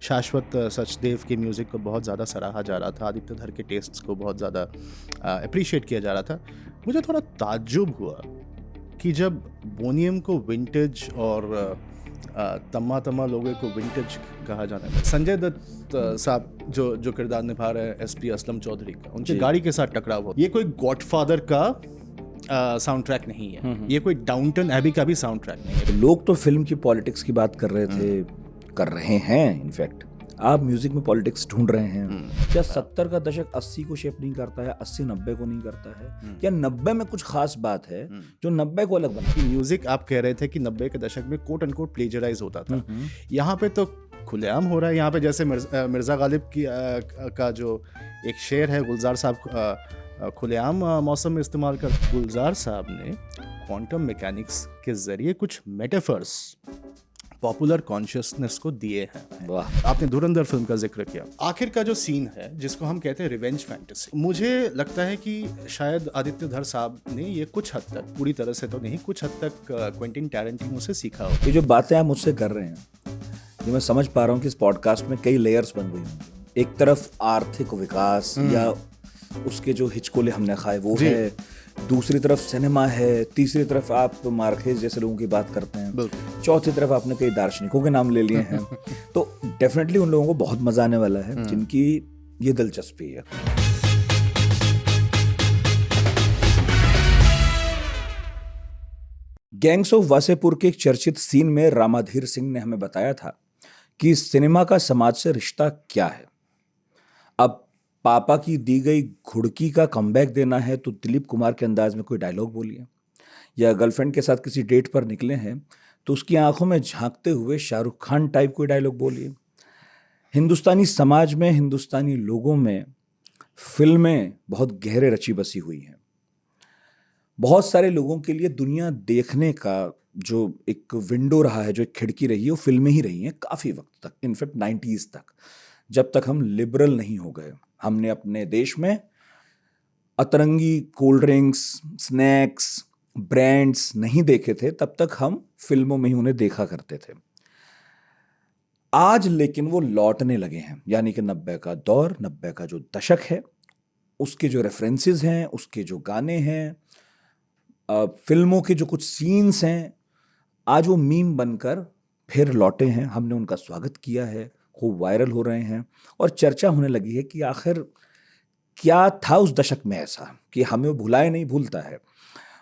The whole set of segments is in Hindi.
शाश्वत सचदेव के म्यूज़िक को बहुत ज़्यादा सराहा जा रहा था, आदित्य धर के टेस्ट्स को बहुत ज़्यादा अप्रिशिएट किया जा रहा था। मुझे थोड़ा ताज्जुब हुआ कि जब बोनियम को विंटेज और तम्मा तम्मा लोगों को विंटेज कहा जाने लगा, संजय दत्त साहब जो किरदार निभा रहे हैं एसपी असलम चौधरी का, उनकी जी। गाड़ी के साथ टकराव हो, ये कोई गॉडफादर का साउंड ट्रैक नहीं है, ये कोई डाउनटन एबी का भी साउंड ट्रैक नहीं है। लोग तो फिल्म की पॉलिटिक्स की बात कर रहे थे, कर रहे हैं इनफैक्ट। आप म्यूजिक में पॉलिटिक्स ढूंढ रहे हैं। क्या 70 का दशक 80 को शेप नहीं करता है, 80 90 को नहीं करता है? क्या 90 में कुछ खास बात है जो 90 को अलग बनाती है? म्यूजिक आप कह रहे थे कि 90 के दशक में कोट अनकोट प्लेजराइज होता था, यहाँ पे तो खुलेआम हो रहा है। यहाँ पे जैसे मिर्जा गालिब की का जो एक शेर है, गुलजार साहब खुलेआम मौसम में इस्तेमाल कर, गुलजार साहब ने क्वांटम मैकेनिक्स के जरिए कुछ मेटाफर्स पॉपुलर कॉन्शियसनेस को दिए हैं। वाह। आपने धुरंधर फिल्म का जिक्र किया, आखिर का जो सीन है जिसको हम कहते हैं रिवेंज फैंटेसी, मुझे लगता है कि शायद आदित्य धर साहब ने ये कुछ हद तक, पूरी तरह से तो नहीं, कुछ हद तक क्वेंटिन टैरेंटिनो से सीखा हो। ये जो बातें आप मुझसे कर रहे हैं, ये मैं समझ पा रहा हूँ कि इस पॉडकास्ट में कई लेयर्स बन गई होंगी। एक तरफ आर्थिक विकास या उसके जो हिचकोले हमने खाए वो है, दूसरी तरफ सिनेमा है, तीसरी तरफ आप मार्केस जैसे लोगों की बात करते हैं, चौथी तरफ आपने कई दार्शनिकों के नाम ले लिए हैं। तो डेफिनेटली उन लोगों को बहुत मजा आने वाला है जिनकी ये दिलचस्पी है। गैंग्स ऑफ वासेपुर के एक चर्चित सीन में रामाधीर सिंह ने हमें बताया था कि सिनेमा का समाज से रिश्ता क्या है। अब पापा की दी गई घुड़की का कमबैक देना है तो दिलीप कुमार के अंदाज में कोई डायलॉग बोलिए, या गर्लफ्रेंड के साथ किसी डेट पर निकले हैं तो उसकी आंखों में झांकते हुए शाहरुख खान टाइप कोई डायलॉग बोलिए। हिंदुस्तानी समाज में, हिंदुस्तानी लोगों में फिल्में बहुत गहरे रची बसी हुई हैं। बहुत सारे लोगों के लिए दुनिया देखने का जो एक विंडो रहा है, जो एक खिड़की रही है, वो फिल्में ही रही हैं काफ़ी वक्त तक, इनफैक्ट 90s तक, जब तक हम लिबरल नहीं हो गए। हमने अपने देश में अतरंगी कोल्ड ड्रिंक्स, स्नैक्स, ब्रांड्स नहीं देखे थे, तब तक हम फिल्मों में ही उन्हें देखा करते थे। आज लेकिन वो लौटने लगे हैं, यानी कि 90 का दौर, 90 का जो दशक है, उसके जो रेफरेंसेस हैं, उसके जो गाने हैं, फिल्मों के जो कुछ सीन्स हैं, आज वो मीम बनकर फिर लौटे हैं। हमने उनका स्वागत किया है, खूब वायरल हो रहे हैं और चर्चा होने लगी है कि आखिर क्या था उस दशक में ऐसा कि हमें वो भुलाए नहीं भूलता है।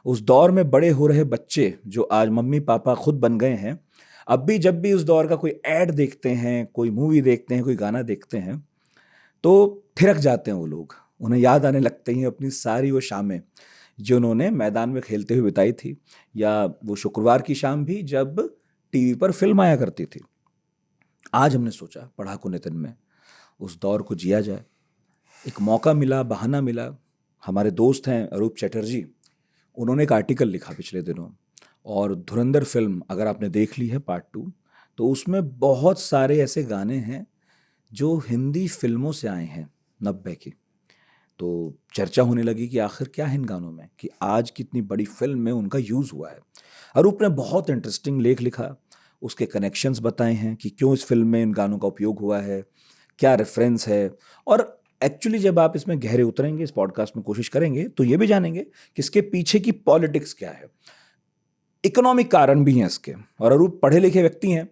उस दौर में बड़े हो रहे बच्चे जो आज मम्मी पापा खुद बन गए हैं, अब भी जब भी उस दौर का कोई ऐड देखते हैं, कोई मूवी देखते हैं, कोई गाना देखते हैं, तो थिरक जाते हैं वो लोग। उन्हें याद आने लगते हैं अपनी सारी वो शामें जो उन्होंने मैदान में खेलते हुए बिताई थी, या वो शुक्रवार की शाम भी जब टीवी पर फिल्म आया करती थी। आज हमने सोचा पढ़ाकू नितिन में उस दौर को जिया जाए। एक मौका मिला, बहाना मिला। हमारे दोस्त हैं अरूप चटर्जी, उन्होंने एक आर्टिकल लिखा पिछले दिनों, और धुरंधर फिल्म अगर आपने देख ली है पार्ट 2, तो उसमें बहुत सारे ऐसे गाने हैं जो हिंदी फिल्मों से आए हैं 90 की। तो चर्चा होने लगी कि आखिर क्या है इन गानों में कि आज कितनी बड़ी फिल्म में उनका यूज़ हुआ है। अरूप ने बहुत इंटरेस्टिंग लेख लिखा, उसके कनेक्शंस बताए हैं कि क्यों इस फिल्म में इन गानों का उपयोग हुआ है, क्या रेफरेंस है। और एक्चुअली जब आप इसमें गहरे उतरेंगे, इस पॉडकास्ट में कोशिश करेंगे, तो ये भी जानेंगे कि इसके पीछे की पॉलिटिक्स क्या है, इकोनॉमिक कारण भी हैं इसके। और अरूप पढ़े लिखे व्यक्ति हैं,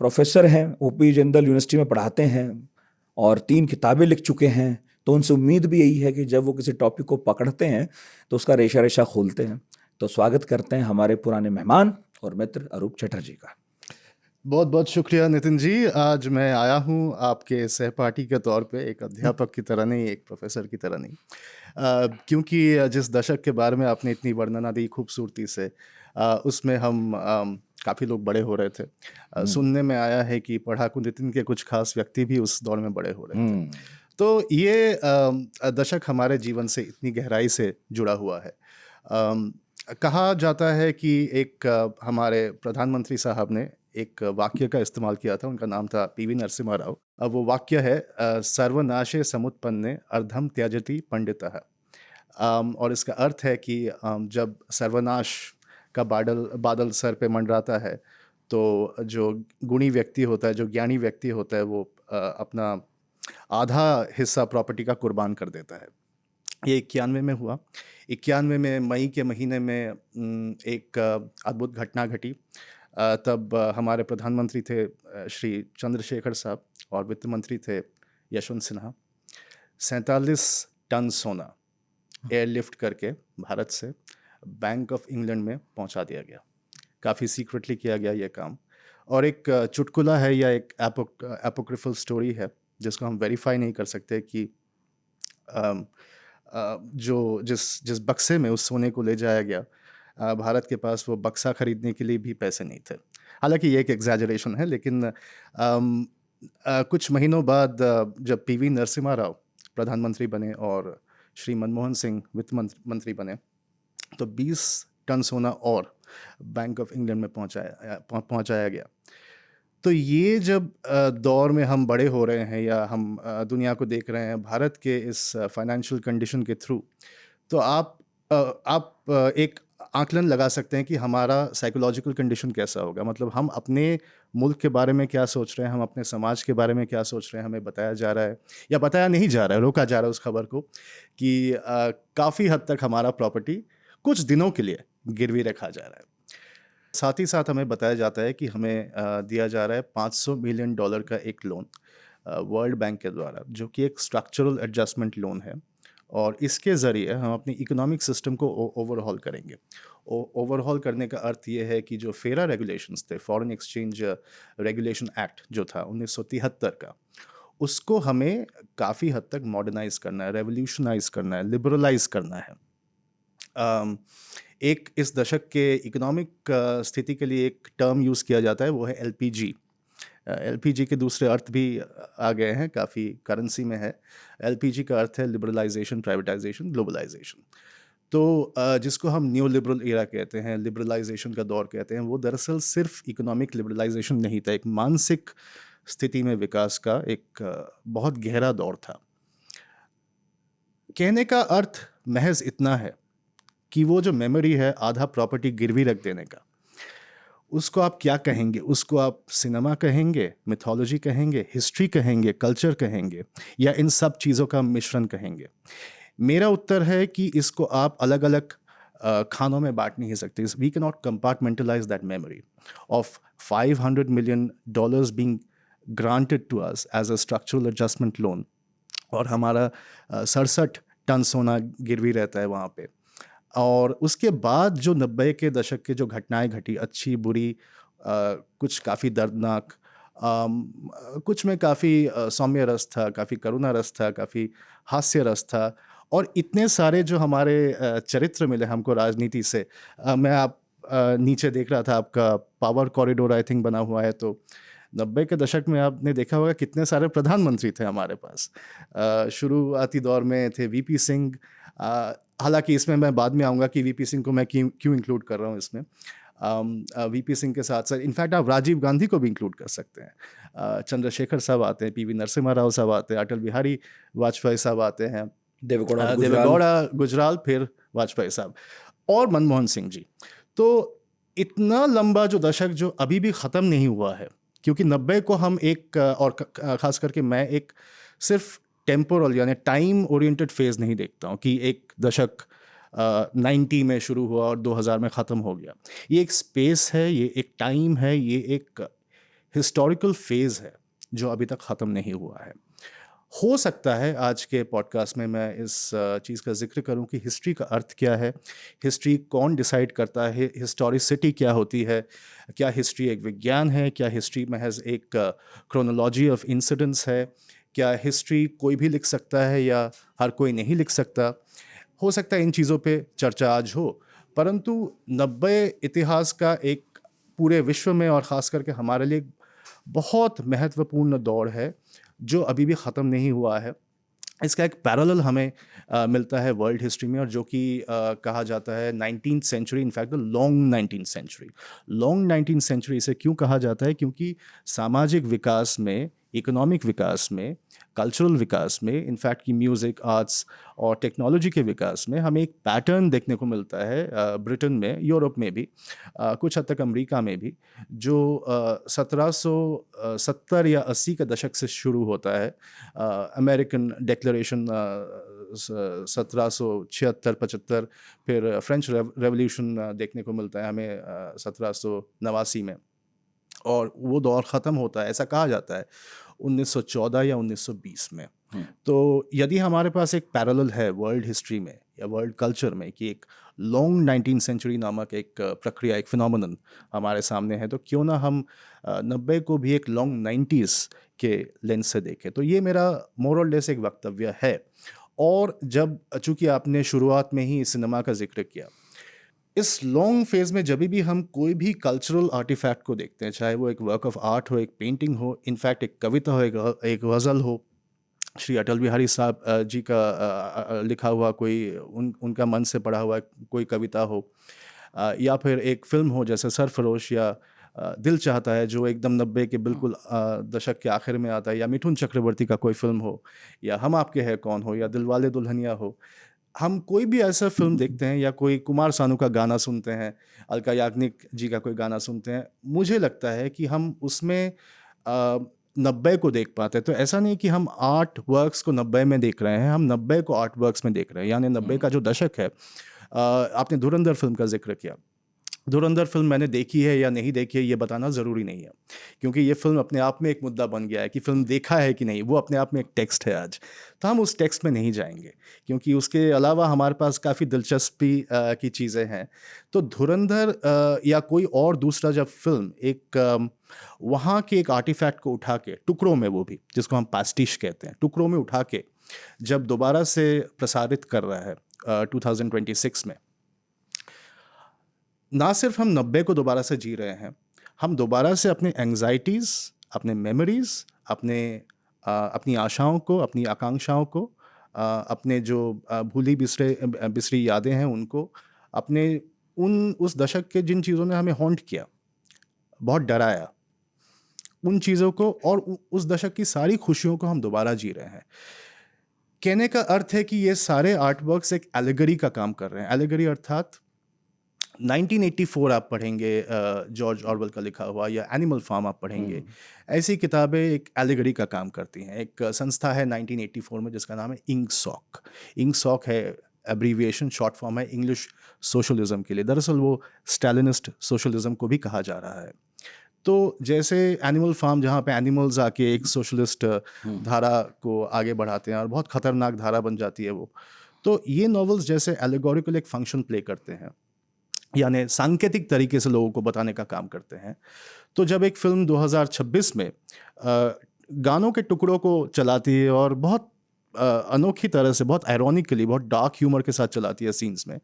प्रोफेसर हैं, ओपी जिंदल यूनिवर्सिटी में पढ़ाते हैं और 3 किताबें लिख चुके हैं। तो उनसे उम्मीद भी यही है कि जब वो किसी टॉपिक को पकड़ते हैं तो उसका रेशा रेशा खोलते हैं। तो स्वागत करते हैं हमारे पुराने मेहमान और मित्र अरूप चटर्जी का। बहुत बहुत शुक्रिया नितिन जी। आज मैं आया हूँ आपके सहपाठी के तौर पे, एक अध्यापक की तरह नहीं, एक प्रोफेसर की तरह नहीं, क्योंकि जिस दशक के बारे में आपने इतनी वर्णना दी खूबसूरती से, उसमें हम काफ़ी लोग बड़े हो रहे थे। सुनने में आया है कि पढ़ाकू नितिन के कुछ खास व्यक्ति भी उस दौर में बड़े हो रहे थे। तो ये दशक हमारे जीवन से इतनी गहराई से जुड़ा हुआ है। कहा जाता है कि एक हमारे प्रधानमंत्री साहब ने एक वाक्य का इस्तेमाल किया था, उनका नाम था पीवी नरसिम्हा राव। अब वो वाक्य है सर्वनाशे समुत्पन्ने अर्धम त्यजति पंडितः। और इसका अर्थ है कि जब सर्वनाश का बादल सर पे मंडराता है तो जो गुणी व्यक्ति होता है, जो ज्ञानी व्यक्ति होता है, वो अपना आधा हिस्सा प्रॉपर्टी का कुर्बान कर देता है। ये 91 में हुआ। 91 में मई के महीने में एक अद्भुत घटना घटी। तब हमारे प्रधानमंत्री थे श्री चंद्रशेखर साहब और वित्त मंत्री थे यशवंत सिन्हा। 47 टन सोना एयरलिफ्ट करके भारत से बैंक ऑफ इंग्लैंड में पहुंचा दिया गया। काफ़ी सीक्रेटली किया गया ये काम। और एक चुटकुला है या एक एपोक्रिफल स्टोरी है जिसको हम वेरीफाई नहीं कर सकते कि अम, जो जिस बक्से में उस सोने को ले जाया गया, भारत के पास वो बक्सा खरीदने के लिए भी पैसे नहीं थे। हालांकि ये एक एग्जैजरेशन है, लेकिन कुछ महीनों बाद जब पीवी नरसिम्हा राव प्रधानमंत्री बने और श्री मनमोहन सिंह वित्त मंत्री बने, तो 20 टन सोना और बैंक ऑफ इंग्लैंड में पहुंचाया गया। तो ये जब दौर में हम बड़े हो रहे हैं या हम दुनिया को देख रहे हैं भारत के इस फाइनेंशियल कंडीशन के थ्रू, तो आप एक आकलन लगा सकते हैं कि हमारा साइकोलॉजिकल कंडीशन कैसा होगा। मतलब हम अपने मुल्क के बारे में क्या सोच रहे हैं, हम अपने समाज के बारे में क्या सोच रहे हैं। हमें बताया जा रहा है या बताया नहीं जा रहा है, रोका जा रहा है उस खबर को कि काफ़ी हद तक हमारा प्रॉपर्टी कुछ दिनों के लिए गिरवी रखा जा रहा है। साथ ही साथ हमें बताया जाता है कि हमें दिया जा रहा है $500 मिलियन का एक लोन वर्ल्ड बैंक के द्वारा, जो कि एक स्ट्रक्चरल एडजस्टमेंट लोन है। और इसके ज़रिए हम अपनी इकोनॉमिक सिस्टम को ओवरहॉल करेंगे। ओवरहॉल करने का अर्थ ये है कि जो फेरा रेगुलेशंस थे, फॉरेन एक्सचेंज रेगुलेशन एक्ट जो था 1973 का, उसको हमें काफ़ी हद तक मॉडर्नाइज करना है, रेवोल्यूशनाइज करना है, लिबरलाइज करना है। एक इस दशक के इकोनॉमिक स्थिति के लिए एक टर्म यूज़ किया जाता है, वो है एलपीजी। एलपीजी के दूसरे अर्थ भी आ गए हैं, काफ़ी करेंसी में है। एलपीजी का अर्थ है लिबरलाइजेशन, प्राइवेटाइजेशन, ग्लोबलाइजेशन। तो जिसको हम न्यू लिबरल एरा कहते हैं, लिबरलाइजेशन का दौर कहते हैं, वो दरअसल सिर्फ इकोनॉमिक लिबरलाइजेशन नहीं था, एक मानसिक स्थिति में विकास का एक बहुत गहरा दौर था। कहने का अर्थ महज इतना है कि वो जो मेमोरी है आधा प्रॉपर्टी गिरवी रख देने का, उसको आप क्या कहेंगे? उसको आप सिनेमा कहेंगे, मिथोलॉजी कहेंगे, हिस्ट्री कहेंगे, कल्चर कहेंगे, या इन सब चीज़ों का मिश्रण कहेंगे? मेरा उत्तर है कि इसको आप अलग अलग खानों में बांट नहीं सकते। We can not compartmentalize that memory of $500 million being granted to us as a structural adjustment loan, और हमारा 67 टन सोना गिरवी रहता है वहाँ पे। और उसके बाद जो 90 के दशक के जो घटनाएं घटी, अच्छी बुरी, कुछ काफ़ी दर्दनाक, कुछ में काफ़ी सौम्य रस था, काफ़ी करुणा रस था, काफ़ी हास्य रस था, और इतने सारे जो हमारे चरित्र मिले हमको राजनीति से। मैं नीचे देख रहा था, आपका पावर कॉरिडोर आई थिंक बना हुआ है, तो 90 के दशक में आपने देखा होगा कितने सारे प्रधानमंत्री थे हमारे पास। शुरुआती दौर में थे वीपी सिंह। हालांकि इसमें मैं बाद में आऊँगा कि वीपी सिंह को मैं क्यों इंक्लूड कर रहा हूँ इसमें। वीपी सिंह के साथ साथ इनफैक्ट आप राजीव गांधी को भी इंक्लूड कर सकते हैं। चंद्रशेखर साहब आते हैं, पीवी नरसिम्हा राव साहब आते हैं, अटल बिहारी वाजपेयी साहब आते हैं, देवेगौड़ा गुजराल, फिर वाजपेयी साहब और मनमोहन सिंह जी। तो इतना लंबा जो दशक जो अभी भी ख़त्म नहीं हुआ है, क्योंकि 90 को हम एक और ख़ास करके मैं एक सिर्फ टेम्पोरल यानी टाइम ओरिएंटेड फेज नहीं देखता हूँ कि एक दशक 90 में शुरू हुआ और 2000 में ख़त्म हो गया। ये एक स्पेस है, ये एक टाइम है, ये एक हिस्टोरिकल फेज़ है जो अभी तक ख़त्म नहीं हुआ है। हो सकता है आज के पॉडकास्ट में मैं इस चीज़ का जिक्र करूं कि हिस्ट्री का अर्थ क्या है, हिस्ट्री कौन डिसाइड करता है, हिस्टोरिसिटी क्या होती है, क्या हिस्ट्री एक विज्ञान है, क्या हिस्ट्री महज एक क्रोनोलॉजी ऑफ इंसिडेंट्स है, क्या हिस्ट्री कोई भी लिख सकता है या हर कोई नहीं लिख सकता। हो सकता है इन चीज़ों पे चर्चा आज हो, परंतु 90 इतिहास का एक पूरे विश्व में और ख़ास करके हमारे लिए बहुत महत्वपूर्ण दौर है जो अभी भी ख़त्म नहीं हुआ है। इसका एक पैरेलल हमें मिलता है वर्ल्ड हिस्ट्री में, और जो कि कहा जाता है 19th century, in fact the long 19th century. Long 19th century इसे क्यों कहा जाता है? क्योंकि सामाजिक विकास में, इकोनॉमिक विकास में कल्चरल विकास में, इनफैक्ट कि म्यूज़िक, आर्ट्स और टेक्नोलॉजी के विकास में हमें एक पैटर्न देखने को मिलता है ब्रिटेन में, यूरोप में भी, कुछ हद तक अमेरिका में भी, जो 1770 या 80 के दशक से शुरू होता है। अमेरिकन डिक्लेरेशन 1776-75, फिर फ्रेंच रेवोल्यूशन देखने को मिलता है हमें 1789 में, और वो दौर ख़त्म होता है, ऐसा कहा जाता है, 1914 या 1920 में। तो यदि हमारे पास एक पैरेलल है वर्ल्ड हिस्ट्री में या वर्ल्ड कल्चर में कि एक लॉन्ग 19th सेंचुरी नामक एक प्रक्रिया, एक फिनोमेनन हमारे सामने है, तो क्यों ना हम 90 को भी एक लॉन्ग 90s के लेंस से देखें। तो ये मेरा मोर और लेस एक वक्तव्य है। और जब चूँकि आपने शुरुआत में ही सिनेमा का ज़िक्र किया, इस लॉन्ग फेज़ में जभी भी हम कोई भी कल्चरल आर्टिफैक्ट को देखते हैं, चाहे वो एक वर्क ऑफ आर्ट हो, एक पेंटिंग हो, इनफैक्ट एक कविता हो, एक गज़ल हो, श्री अटल बिहारी साहब जी का लिखा हुआ कोई उनका मन से पढ़ा हुआ कोई कविता हो, या फिर एक फ़िल्म हो जैसे सरफरोश, या दिल चाहता है जो एकदम 90 के बिल्कुल दशक के आखिर में आता है, या मिथुन चक्रवर्ती का कोई फ़िल्म हो, या हम आपके हैं कौन हो, या दिलवाले दुल्हनिया हो। हम कोई भी ऐसा फ़िल्म देखते हैं या कोई कुमार सानू का गाना सुनते हैं, अलका याग्निक जी का कोई गाना सुनते हैं, मुझे लगता है कि हम उसमें 90 को देख पाते हैं। तो ऐसा नहीं कि हम आर्ट वर्क्स को 90 में देख रहे हैं, हम 90 को आर्ट वर्क्स में देख रहे हैं। यानी 90 का जो दशक है, आपने धुरंधर फ़िल्म का ज़िक्र किया। धुरंधर फ़िल्म मैंने देखी है या नहीं देखी है ये बताना ज़रूरी नहीं है, क्योंकि ये फ़िल्म अपने आप में एक मुद्दा बन गया है कि फ़िल्म देखा है कि नहीं, वो अपने आप में एक टेक्स्ट है आज। तो हम उस टेक्स्ट में नहीं जाएँगे, क्योंकि उसके अलावा हमारे पास काफ़ी दिलचस्पी की चीज़ें हैं। तो धुरंधर या कोई और दूसरा जब फ़िल्म एक वहाँ के एक आर्टिफ़ैक्ट को उठा के टुकड़ों में, वो भी जिसको हम पास्टिश कहते हैं, टुकड़ों में उठा के जब दोबारा से प्रसारित कर रहा है 2026 में, ना सिर्फ हम 90 को दोबारा से जी रहे हैं, हम दोबारा से अपने एंग्जाइटीज़, अपने मेमोरीज़, अपनी आशाओं को, अपनी आकांक्षाओं को, अपने जो भूली बिसरी यादें हैं उनको, अपने उस दशक के जिन चीज़ों ने हमें हॉन्ट किया, बहुत डराया, उन चीज़ों को और उस दशक की सारी खुशियों को हम दोबारा जी रहे हैं। कहने का अर्थ है कि ये सारे आर्ट वर्क्स एक एलेगरी का काम कर रहे हैं। एलेगरी अर्थात 1984 आप पढ़ेंगे जॉर्ज ऑरवेल का लिखा हुआ, या एनिमल फार्म आप पढ़ेंगे, ऐसी किताबें एक एलेगरी का काम करती हैं। एक संस्था है 1984 में जिसका नाम है इंकसॉक। इंकसॉक है एब्रीविएशन, शॉर्ट फॉर्म है इंग्लिश सोशलिज्म के लिए। दरअसल वो स्टैलिनिस्ट सोशलिज्म को भी कहा जा रहा है। तो जैसे एनिमल फार्म, जहाँ पे एनिमल्स आके एक सोशलिस्ट धारा को आगे बढ़ाते हैं और बहुत ख़तरनाक धारा बन जाती है वो, तो ये नॉवेल्स जैसे एलेगोरिकल एक फंक्शन प्ले करते हैं, यानी सांकेतिक तरीके से लोगों को बताने का काम करते हैं। तो जब एक फ़िल्म 2026 में गानों के टुकड़ों को चलाती है और बहुत अनोखी तरह से, बहुत आयरॉनिकली, बहुत डार्क ह्यूमर के साथ चलाती है सीन्स में,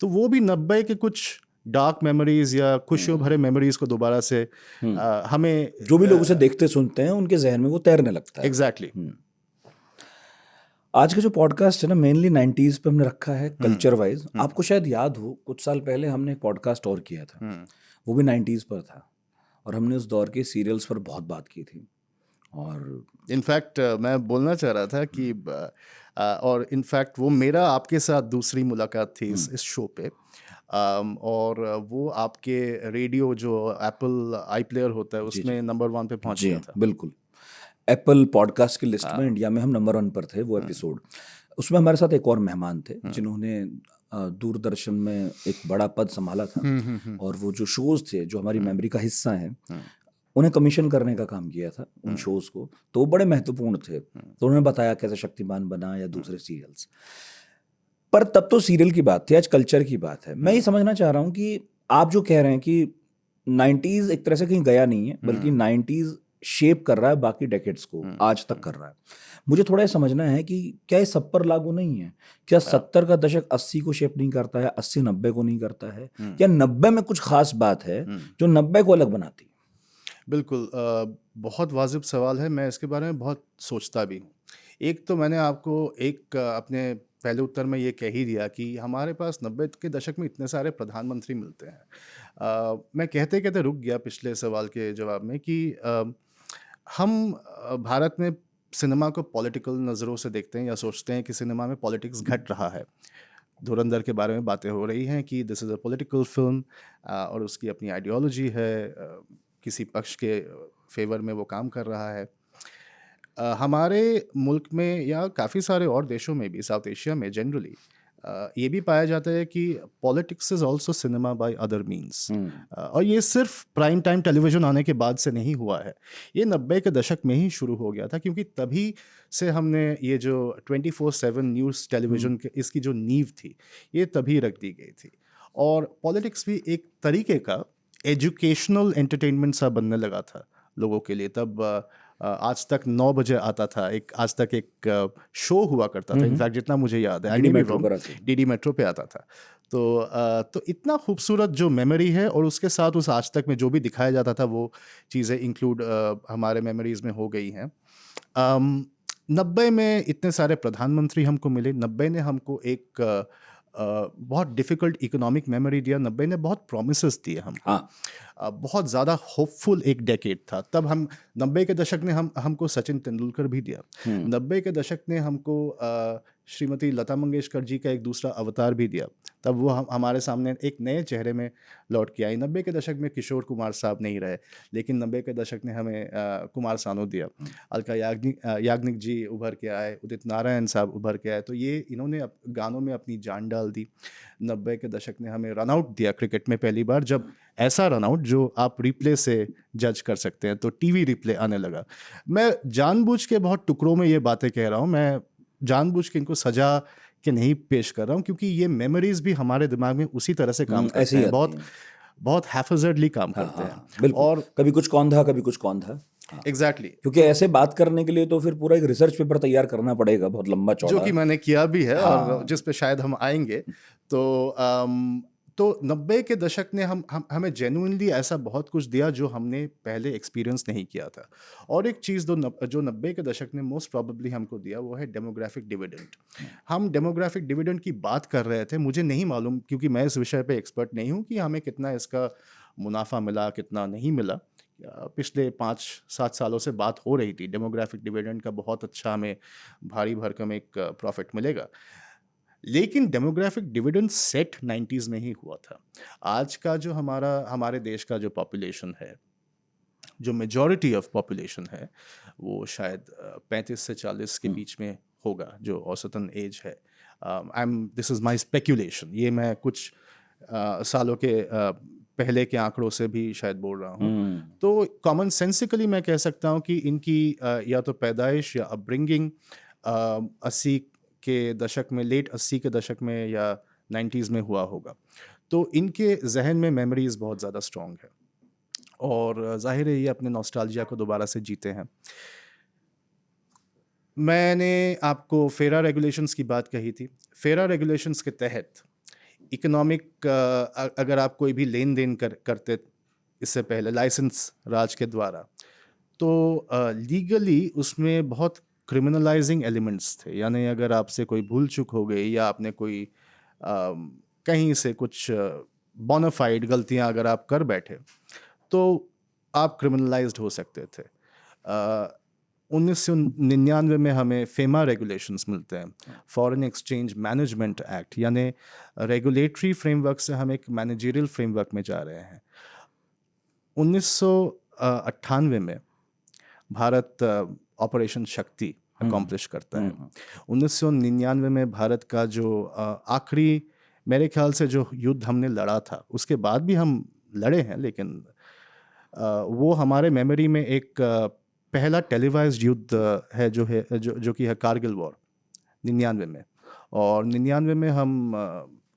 तो वो भी 90 के कुछ डार्क मेमोरीज या खुशियों भरे मेमोरीज को दोबारा से हमें, जो भी लोग उसे देखते सुनते हैं उनके जहन में वो तैरने लगता है। एग्जैक्टली। आज का जो पॉडकास्ट है ना, मेनली 90s पे हमने रखा है कल्चर वाइज। आपको शायद याद हो, कुछ साल पहले हमने एक पॉडकास्ट और किया था, वो भी 90s पर था, और हमने उस दौर के सीरियल्स पर बहुत बात की थी। और इनफैक्ट मैं बोलना चाह रहा था कि और इनफैक्ट वो मेरा आपके साथ दूसरी मुलाकात थी इस शो पे, और वो आपके रेडियो जो एप्पल आई प्लेयर होता है उसमें नंबर 1 पे पहुंच गया था। बिल्कुल, एप्पल पॉडकास्ट की लिस्ट में इंडिया में हम नंबर 1 पर थे वो एपिसोड। उसमें हमारे साथ एक और मेहमान थे जिन्होंने दूरदर्शन में एक बड़ा पद संभाला था, और वो जो शोज थे जो हमारी मेमोरी का हिस्सा हैं, उन्हें कमीशन करने का काम किया था उन शोज को, तो वो बड़े महत्वपूर्ण थे। तो उन्होंने बताया कैसे शक्तिमान बना या दूसरे सीरियल्स। पर तब तो सीरियल की बात थी, आज कल्चर की बात है। मैं ये समझना चाह रहा हूँ कि आप जो कह रहे हैं कि 90s एक तरह से कहीं गया नहीं है, बल्कि 90s शेप कर रहा है बाकी डेकेड्स को, आज तक कर रहा है। मुझे थोड़ा ये समझना है कि क्या ये सब पर लागू नहीं है? क्या 70 का दशक 80 को शेप नहीं करता है, 80 90 को नहीं करता है, या 90 में कुछ खास बात है जो 90 को अलग बनाती है? बिल्कुल, बहुत वाजिब सवाल है। मैं इसके बारे में बहुत सोचता भी हूँ। एक तो मैंने आपको एक अपने पहले उत्तर में ये कह ही दिया कि हमारे पास 90 के दशक में इतने सारे प्रधानमंत्री मिलते हैं। मैं कहते कहते रुक गया पिछले सवाल के जवाब में कि हम भारत में सिनेमा को पॉलिटिकल नज़रों से देखते हैं या सोचते हैं कि सिनेमा में पॉलिटिक्स घट रहा है। धुरंधर के बारे में बातें हो रही हैं कि this is a political film और उसकी अपनी आइडियोलॉजी है, किसी पक्ष के फेवर में वो काम कर रहा है। हमारे मुल्क में या काफ़ी सारे और देशों में भी, साउथ एशिया में जनरली ये भी पाया जाता है कि politics is also cinema by other means. और ये सिर्फ प्राइम टाइम टेलीविज़न आने के बाद से नहीं हुआ है, ये 90 के दशक में ही शुरू हो गया था, क्योंकि तभी से हमने ये जो 24/7 न्यूज़ टेलीविज़न के इसकी जो नींव थी, ये तभी रख दी गई थी। और पॉलिटिक्स भी एक तरीके का एजुकेशनल एंटरटेनमेंट सा बनने लगा था लोगों के लिए। तब आज तक 9 बजे आता था, एक आज तक एक शो हुआ करता था, इनफैक्ट जितना मुझे याद है, I DD may be Metro wrong, पर आती है। डीडी मेट्रो पे आता था। तो इतना खूबसूरत जो मेमोरी है, और उसके साथ उस आज तक में जो भी दिखाया जाता था वो चीज़ें इंक्लूड हमारे मेमोरीज में हो गई हैं। 90 में इतने सारे प्रधानमंत्री हमको मिले, 90 ने हमको एक बहुत डिफ़िकल्ट इकोनॉमिक मेमोरी दिया, 90 ने बहुत प्रोमिसेस दिए हमको। हाँ। बहुत ज़्यादा होपफुल एक डेकेड था। तब हम 90 के दशक ने हमको सचिन तेंदुलकर भी दिया। 90 के दशक ने हमको श्रीमती लता मंगेशकर जी का एक दूसरा अवतार भी दिया। तब वो हमारे सामने एक नए चेहरे में लौट के आई। 90 के दशक में किशोर कुमार साहब नहीं रहे, लेकिन 90 के दशक ने हमें कुमार सानू दिया। अलका याग्निक जी उभर के आए, उदित नारायण साहब उभर के आए, तो ये इन्होंने गानों में अपनी जान डाल दी। 90 के दशक ने हमें रन आउट दिया क्रिकेट में पहली बार, जब ऐसा रन आउट जो आप रिप्ले से जज कर सकते हैं, तो टीवी रिप्ले आने लगा। मैं जानबूझ के बहुत टुकड़ों में ये बातें कह रहा हूँ, मैं जानबूझ के इनको सजा के नहीं पेश कर रहा हूँ, क्योंकि ये मेमोरीज भी हमारे दिमाग में उसी तरह से काम ऐसे करते ही हैं, आती बहुत हैं। बहुत हैफजर्डली काम हाँ करते हाँ हैं। हाँ, बिल्कुल। और कभी कुछ कौन था, कभी कुछ कौन था। हाँ। एग्जैक्टली क्योंकि ऐसे बात करने के लिए तो फिर पूरा एक रिसर्च पेपर तैयार करना पड़ेगा, बहुत लंबा जो चौड़ा। कि मैंने किया भी है, और हाँ। जिस पे शायद हम आएंगे। तो 90 के दशक ने हमें जेन्युइनली ऐसा बहुत कुछ दिया जो हमने पहले एक्सपीरियंस नहीं किया था। और एक चीज़ जो 90 के दशक ने मोस्ट प्रोबेबली हमको दिया, वो है डेमोग्राफिक डिविडेंड। हम डेमोग्राफिक डिविडेंड की बात कर रहे थे, मुझे नहीं मालूम, क्योंकि मैं इस विषय पे एक्सपर्ट नहीं हूँ, कि हमें कितना इसका मुनाफा मिला, कितना नहीं मिला। पिछले 5-7 सालों से बात हो रही थी डेमोग्राफिक डिविडेंड का, बहुत अच्छा हमें भारी भरकम एक प्रॉफिट मिलेगा। लेकिन डेमोग्राफिक डिविडेंड सेट 90s में ही हुआ था। आज का जो हमारे देश का जो पॉपुलेशन है, जो मेजॉरिटी ऑफ पॉपुलेशन है, वो शायद 35 से 40 के बीच में होगा, जो औसतन एज है। दिस इज़ माई स्पेक्यूलेशन, ये मैं कुछ सालों के पहले के आंकड़ों से भी शायद बोल रहा हूँ। तो कॉमन सेंसिकली मैं कह सकता हूँ कि इनकी या तो पैदाइश या अपब्रिंगिंग 80 के दशक में, लेट 80 के दशक में या 90s में हुआ होगा। तो इनके जहन में मेमोरीज बहुत ज़्यादा स्ट्रॉन्ग है, और जाहिर है ये अपने नॉस्टैल्जिया को दोबारा से जीते हैं। मैंने आपको फेरा रेगुलेशंस की बात कही थी। फेरा रेगुलेशंस के तहत इकोनॉमिक अगर आप कोई भी लेन देन करते इससे पहले लाइसेंस राज के द्वारा, तो लीगली उसमें बहुत क्रिमिनलाइजिंग एलिमेंट्स थे। यानी अगर आपसे कोई भूल चूक हो गई, या आपने कोई कहीं से कुछ बोनाफाइड गलतियां अगर आप कर बैठे, तो आप क्रिमिनलाइज्ड हो सकते थे। 1999 में हमें फेमा रेगुलेशंस मिलते हैं, फॉरेन एक्सचेंज मैनेजमेंट एक्ट, यानी रेगुलेटरी फ्रेमवर्क से हम एक मैनेजरियल फ्रेमवर्क में जा रहे हैं। 1998 में भारत ऑपरेशन शक्ति अकॉम्प्लिश करता है। 1999 में भारत का जो आखिरी, मेरे ख्याल से जो युद्ध हमने लड़ा था, उसके बाद भी हम लड़े हैं, लेकिन वो हमारे मेमोरी में एक पहला टेलीवाइज्ड युद्ध है, जो कि है कारगिल वॉर 99 में। और 99 में हम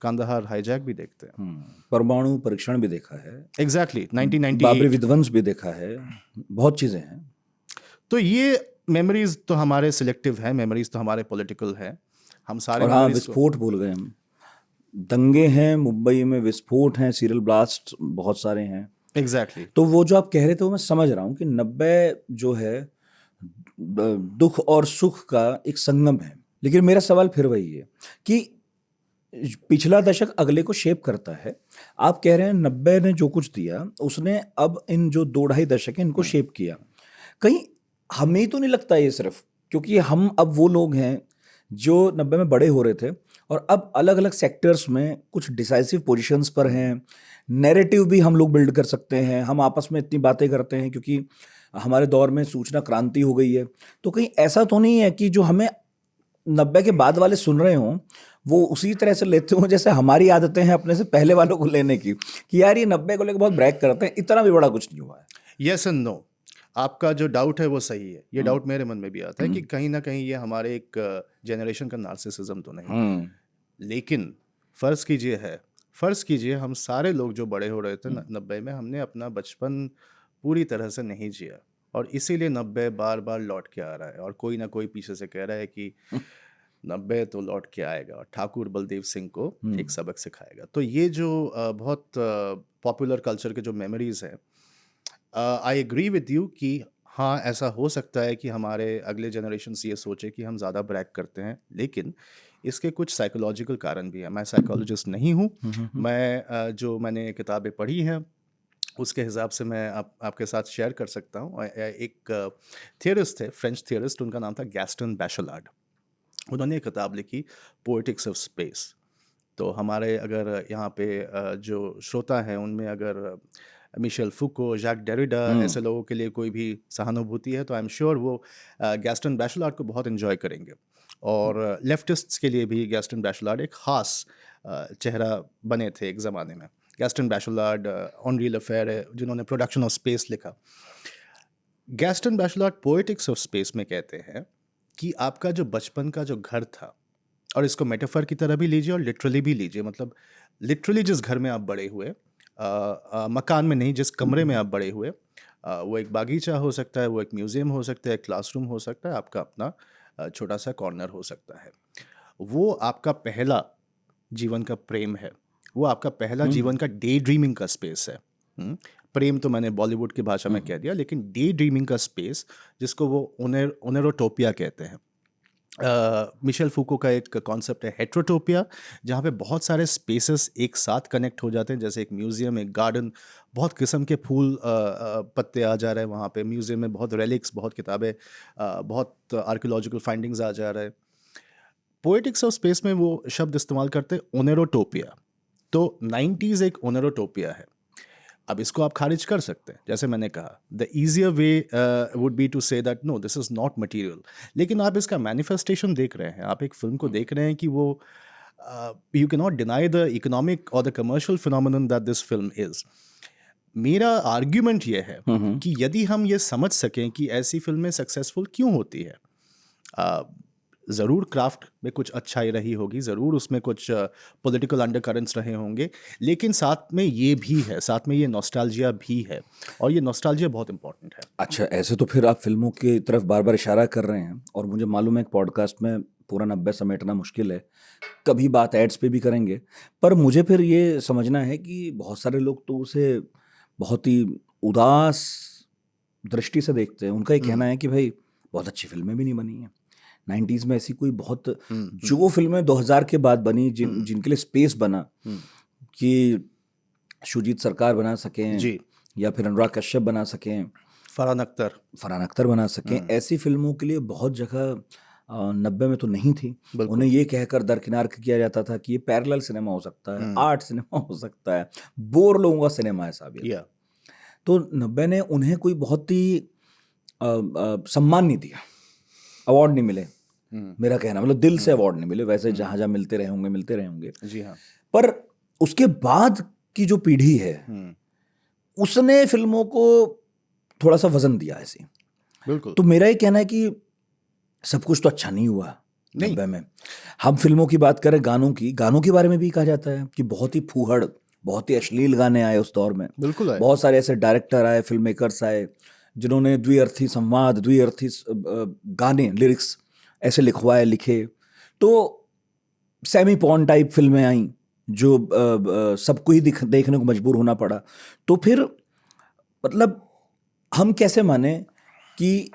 कांदाहार हाईजैक भी देखते हैं, परमाणु परीक्षण भी देखा है, एग्जैक्टली 1998, बाबरी विध्वंस भी देखा है, बहुत चीजें हैं। तो ये मेमोरीज तो हमारे सिलेक्टिव हैं, मेमोरीज तो हमारे पॉलिटिकल हैं, हम सारे। और हाँ, विस्फोट भूल गए हम, दंगे हैं मुंबई में, विस्फोट हैं, सीरियल ब्लास्ट बहुत सारे हैं। एग्जैक्टली तो वो जो आप कह रहे थे वो मैं समझ रहा हूँ कि 90 जो है दुख और सुख का एक संगम है। लेकिन मेरा सवाल फिर वही है कि पिछला दशक अगले को शेप करता है। आप कह रहे हैं 90 ने जो कुछ दिया उसने अब इन जो 2-2.5 दशक है इनको शेप किया। कहीं हमें तो नहीं लगता ये सिर्फ क्योंकि हम अब वो लोग हैं जो 90 में बड़े हो रहे थे और अब अलग अलग सेक्टर्स में कुछ डिसाइसिव पोजीशंस पर हैं। नैरेटिव भी हम लोग बिल्ड कर सकते हैं, हम आपस में इतनी बातें करते हैं क्योंकि हमारे दौर में सूचना क्रांति हो गई है। तो कहीं ऐसा तो नहीं है कि जो हमें 90 के बाद वाले सुन रहे हों वो उसी तरह से लेते हों जैसे हमारी आदतें हैं अपने से पहले वालों को लेने की, कि यार ये 90 को लेकर बहुत ब्रैग करते हैं, इतना भी बड़ा कुछ नहीं हुआ है। Yes and no. आपका जो डाउट है वो सही है, ये डाउट मेरे मन में भी आता है कि कहीं ना कहीं ये हमारे एक जनरेशन का नार्सिसिज्म तो नहीं, लेकिन फर्ज कीजिए हम सारे लोग जो बड़े हो रहे थे 90 में, हमने अपना बचपन पूरी तरह से नहीं जिया और इसीलिए 90 बार बार लौट के आ रहा है और कोई ना कोई पीछे से कह रहा है कि 90 तो लौट के आएगा और ठाकुर बलदेव सिंह को एक सबक सिखाएगा। तो ये जो बहुत पॉपुलर कल्चर के जो मेमोरीज हैं, आई एग्री विद यू कि हाँ ऐसा हो सकता है कि हमारे अगले जनरेशन ये सोचे कि हम ज़्यादा ब्रैक करते हैं, लेकिन इसके कुछ साइकोलॉजिकल कारण भी हैं। मैं साइकोलॉजिस्ट नहीं हूँ, मैं जो मैंने किताबें पढ़ी हैं उसके हिसाब से मैं आपके साथ शेयर कर सकता हूँ। एक थियरिस्ट थे, फ्रेंच थियरिस्ट, उनका नाम था गैस्टन बैशेलार्ड। उन्होंने एक किताब लिखी पोएटिक्स ऑफ स्पेस। तो हमारे अगर यहाँ पे जो श्रोता हैं उनमें अगर मिशेल फुको, जैक डेरिडा ऐसे लोगों के लिए कोई भी सहानुभूति है तो आई एम श्योर वो गैस्टन बैशेलार्ड को बहुत एंजॉय करेंगे। और लेफ्टिस्ट्स के लिए भी गैस्टन बैशेलार्ड एक ख़ास चेहरा बने थे एक ज़माने में। गैस्टन बैशेलार्ड, ऑनरी लेफेरे जिन्होंने प्रोडक्शन ऑफ स्पेस लिखा। गैस्टन बैशेलार्ड पोएटिक्स ऑफ स्पेस में कहते हैं कि आपका जो बचपन का जो घर था, और इसको मेटाफर की तरह भी लीजिए और लिटरली भी लीजिए, मतलब लिटरली जिस घर में आप बड़े हुए, मकान में नहीं, जिस कमरे में आप बड़े हुए, वो एक बागीचा हो सकता है, वो एक म्यूज़ियम हो सकता है, एक क्लासरूम हो सकता है, आपका अपना छोटा सा कॉर्नर हो सकता है। वो आपका पहला जीवन का प्रेम है, वो आपका पहला जीवन का डे ड्रीमिंग का स्पेस है। प्रेम तो मैंने बॉलीवुड की भाषा में कह दिया, लेकिन डे ड्रीमिंग का स्पेस जिसको वो ओनेरोटोपिया कहते हैं। मिशेल फूको का एक कॉन्सेप्ट है हेट्रोटोपिया, जहाँ पे बहुत सारे स्पेसेस एक साथ कनेक्ट हो जाते हैं, जैसे एक म्यूज़ियम, एक गार्डन, बहुत किस्म के फूल पत्ते आ जा रहे हैं वहाँ पे। म्यूज़ियम में बहुत रेलिक्स, बहुत किताबें, बहुत आर्कियोलॉजिकल फाइंडिंग्स आ जा रहे हैं। पोएटिक्स ऑफ स्पेस में वो शब्द इस्तेमाल करते हैं ओनेरोटोपिया। तो 90s एक ओनेरोटोपिया है। अब इसको आप खारिज कर सकते हैं, जैसे मैंने कहा the easier way would be to say that no this is not material, लेकिन आप इसका मैनिफेस्टेशन देख रहे हैं, आप एक फिल्म को देख रहे हैं कि वो you cannot deny the economic और the commercial phenomenon that this film is. मेरा आर्ग्यूमेंट ये है कि यदि हम ये समझ सकें कि ऐसी फिल्में सक्सेसफुल क्यों होती है, ज़रूर क्राफ्ट में कुछ अच्छाई रही होगी, ज़रूर उसमें कुछ पॉलिटिकल अंडरकरेंट्स रहे होंगे, लेकिन साथ में ये भी है, साथ में ये नॉस्टैल्जिया भी है, और ये नॉस्टैल्जिया बहुत इंपॉर्टेंट है। अच्छा, ऐसे तो फिर आप फिल्मों की तरफ बार बार इशारा कर रहे हैं और मुझे मालूम है कि पॉडकास्ट में पूरा 90 समेटना मुश्किल है, कभी बात एड्स पे भी करेंगे, पर मुझे फिर ये समझना है कि बहुत सारे लोग तो उसे बहुत ही उदास दृष्टि से देखते हैं। उनका ये कहना है कि भाई बहुत अच्छी फिल्में भी नहीं बनी हैं 90s में, ऐसी कोई बहुत जो फिल्में 2000 के बाद बनी जिनके लिए स्पेस बना कि शुजीत सरकार बना सकें जी, या फिर अनुराग कश्यप बना सकें, फरहान अख्तर बना सकें, ऐसी फिल्मों के लिए बहुत जगह 90 में तो नहीं थी। बिल्कुल। उन्हें ये कहकर दरकिनार किया जाता था कि ये पैरेलल सिनेमा हो सकता है, आर्ट सिनेमा हो सकता है, बोर लोगों का सिनेमा है साबित। या तो 90 ने उन्हें कोई बहुत ही सम्मान नहीं दिया, अवार्ड नहीं मिले, मेरा कहना मतलब दिल से अवार्ड नहीं मिले, वैसे जहाँ जहाँ मिलते रहे होंगे। जी हाँ। पर उसके बाद की जो पीढ़ी है उसने फिल्मों को थोड़ा सा वजन दिया ऐसे। बिल्कुल। तो मेरा ये कहना है कि सब कुछ तो अच्छा नहीं हुआ 90 में। हम फिल्मों की बात करें, गानों के बारे में भी कहा जाता है कि बहुत ही फूहड़, बहुत ही अश्लील गाने आए उस दौर में। बिल्कुल आए। बहुत सारे ऐसे डायरेक्टर आए, फिल्म मेकर्स आए जिन्होंने द्विअर्थी संवाद, द्विअर्थी गाने, लिरिक्स ऐसे लिखे। तो सेमी पॉर्न टाइप फिल्में आई जो सबको ही देखने को मजबूर होना पड़ा। तो फिर मतलब हम कैसे माने कि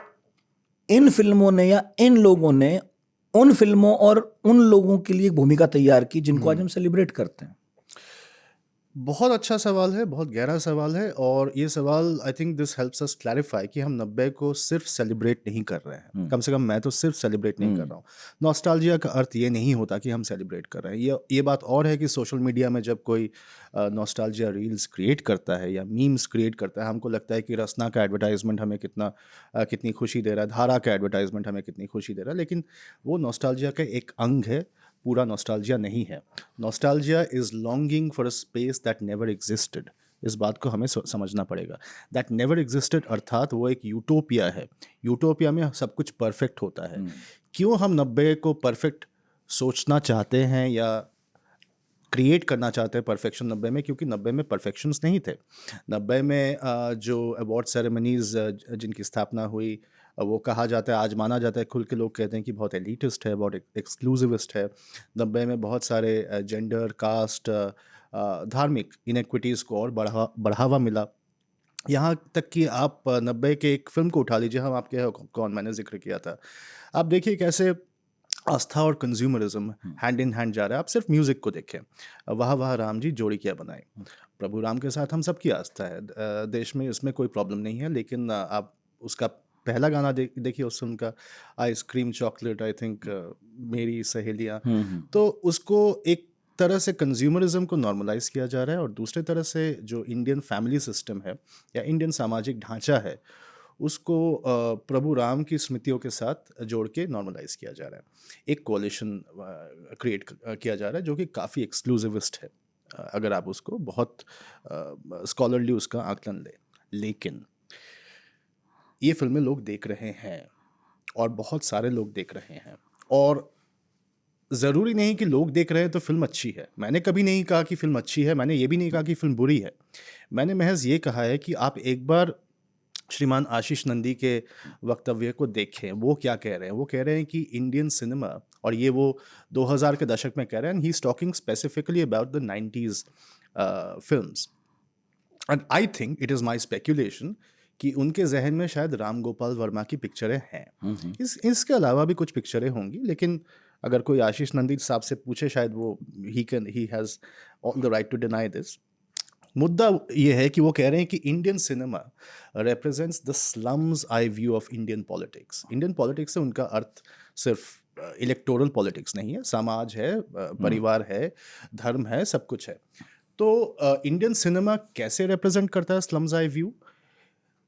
इन फिल्मों ने या इन लोगों ने उन फिल्मों और उन लोगों के लिए एक भूमिका तैयार की जिनको आज हम सेलिब्रेट करते हैं। बहुत अच्छा सवाल है, बहुत गहरा सवाल है और ये सवाल I think this helps us clarify कि हम 90 को सिर्फ सेलिब्रेट नहीं कर रहे हैं। हुँ, कम से कम मैं तो सिर्फ सेलिब्रेट नहीं कर हुँ, रहा हूँ। नॉस्टैल्जिया का अर्थ ये नहीं होता कि हम सेलिब्रेट कर रहे हैं। ये बात और है कि सोशल मीडिया में जब कोई नॉस्टैल्जिया रील्स क्रिएट करता है या मीम्स क्रिएट करता है, हमको लगता है कि रसना का एडवर्टाइज़मेंट हमें कितनी खुशी दे रहा है, धारा का एडवर्टाइज़मेंट हमें कितनी खुशी दे रहा है, लेकिन वो नॉस्टैल्जिया का एक अंग है, पूरा नॉस्टैल्जिया नहीं है। Nostalgia is longing for a space that never existed. इस बात को हमें समझना पड़ेगा। दैट नेवर एग्जिस्टेड अर्थात वो एक यूटोपिया है। यूटोपिया में सब कुछ परफेक्ट होता है। हुँ, क्यों हम 90 को परफेक्ट सोचना चाहते हैं या क्रिएट करना चाहते हैं परफेक्शन 90 में? क्योंकि 90 में परफेक्शंस नहीं थे। 90 में जो अवार्ड सेरेमनीज जिनकी स्थापना हुई, वो कहा जाता है, आज माना जाता है, खुल के लोग कहते हैं कि बहुत एलिटिस्ट है, बहुत एक्सक्लूसिविस्ट है। 90 में बहुत सारे जेंडर, कास्ट, धार्मिक इनइक्विटीज़ को और बढ़ावा मिला। यहाँ तक कि आप 90 के एक फ़िल्म को उठा लीजिए, हम आपके हैं कौन, मैंने ज़िक्र किया था। आप देखिए कैसे आस्था और consumerism hmm, hand in hand जा रहा है। आप सिर्फ म्यूज़िक को देखें, वाह वाह राम जी जोड़ी क्या बनाए। हुँ, प्रभु राम के साथ हम सबकी आस्था है, देश में इसमें कोई प्रॉब्लम नहीं है, लेकिन आप उसका पहला गाना देखिए उस फिल्म का, आइसक्रीम चॉकलेट, आई थिंक मेरी सहेलियाँ। हुँ, हुँ, तो उसको एक तरह से कंज्यूमरिज्म को नॉर्मलाइज किया जा रहा है और दूसरे तरह से जो इंडियन फैमिली सिस्टम है या इंडियन सामाजिक ढांचा है, उसको प्रभु राम की स्मृतियों के साथ जोड़ के नॉर्मलाइज किया जा रहा है। एक कोalition क्रिएट किया जा रहा है जो कि काफ़ी एक्सक्लूसिविस्ट है, अगर आप उसको बहुत स्कॉलरली उसका आकलन लें। लेकिन ये फिल्में लोग देख रहे हैं और बहुत सारे लोग देख रहे हैं, और ज़रूरी नहीं कि लोग देख रहे हैं तो फ़िल्म अच्छी है। मैंने कभी नहीं कहा कि फ़िल्म अच्छी है, मैंने ये भी नहीं कहा कि फ़िल्म बुरी है। मैंने महज़ ये कहा है कि आप एक बार श्रीमान आशीष नंदी के वक्तव्य को देखें, वो क्या कह रहे हैं। वो कह रहे हैं कि इंडियन सिनेमा, और ये वो 2000 के दशक में कह रहे हैं, and he is talking specifically about the 90s films. And I think it is my speculation कि उनके ज़हन में शायद राम गोपाल वर्मा की पिक्चरें हैं। हुँ, हुँ, इसके अलावा भी कुछ पिक्चरें होंगी, लेकिन अगर कोई आशीष नंदी साहब से पूछे, शायद वो ही has all the right to deny this. मुद्दा ये है कि वो कह रहे हैं कि Indian cinema represents the slums eye view of Indian politics. Indian politics से उनका अर्थ सिर्फ इलेक्टोरल पॉलिटिक्स नहीं है, समाज है, हुँ, परिवार है, धर्म है, सब कुछ है। तो इंडियन सिनेमा कैसे रिप्रेजेंट करता है स्लम्स आई व्यू?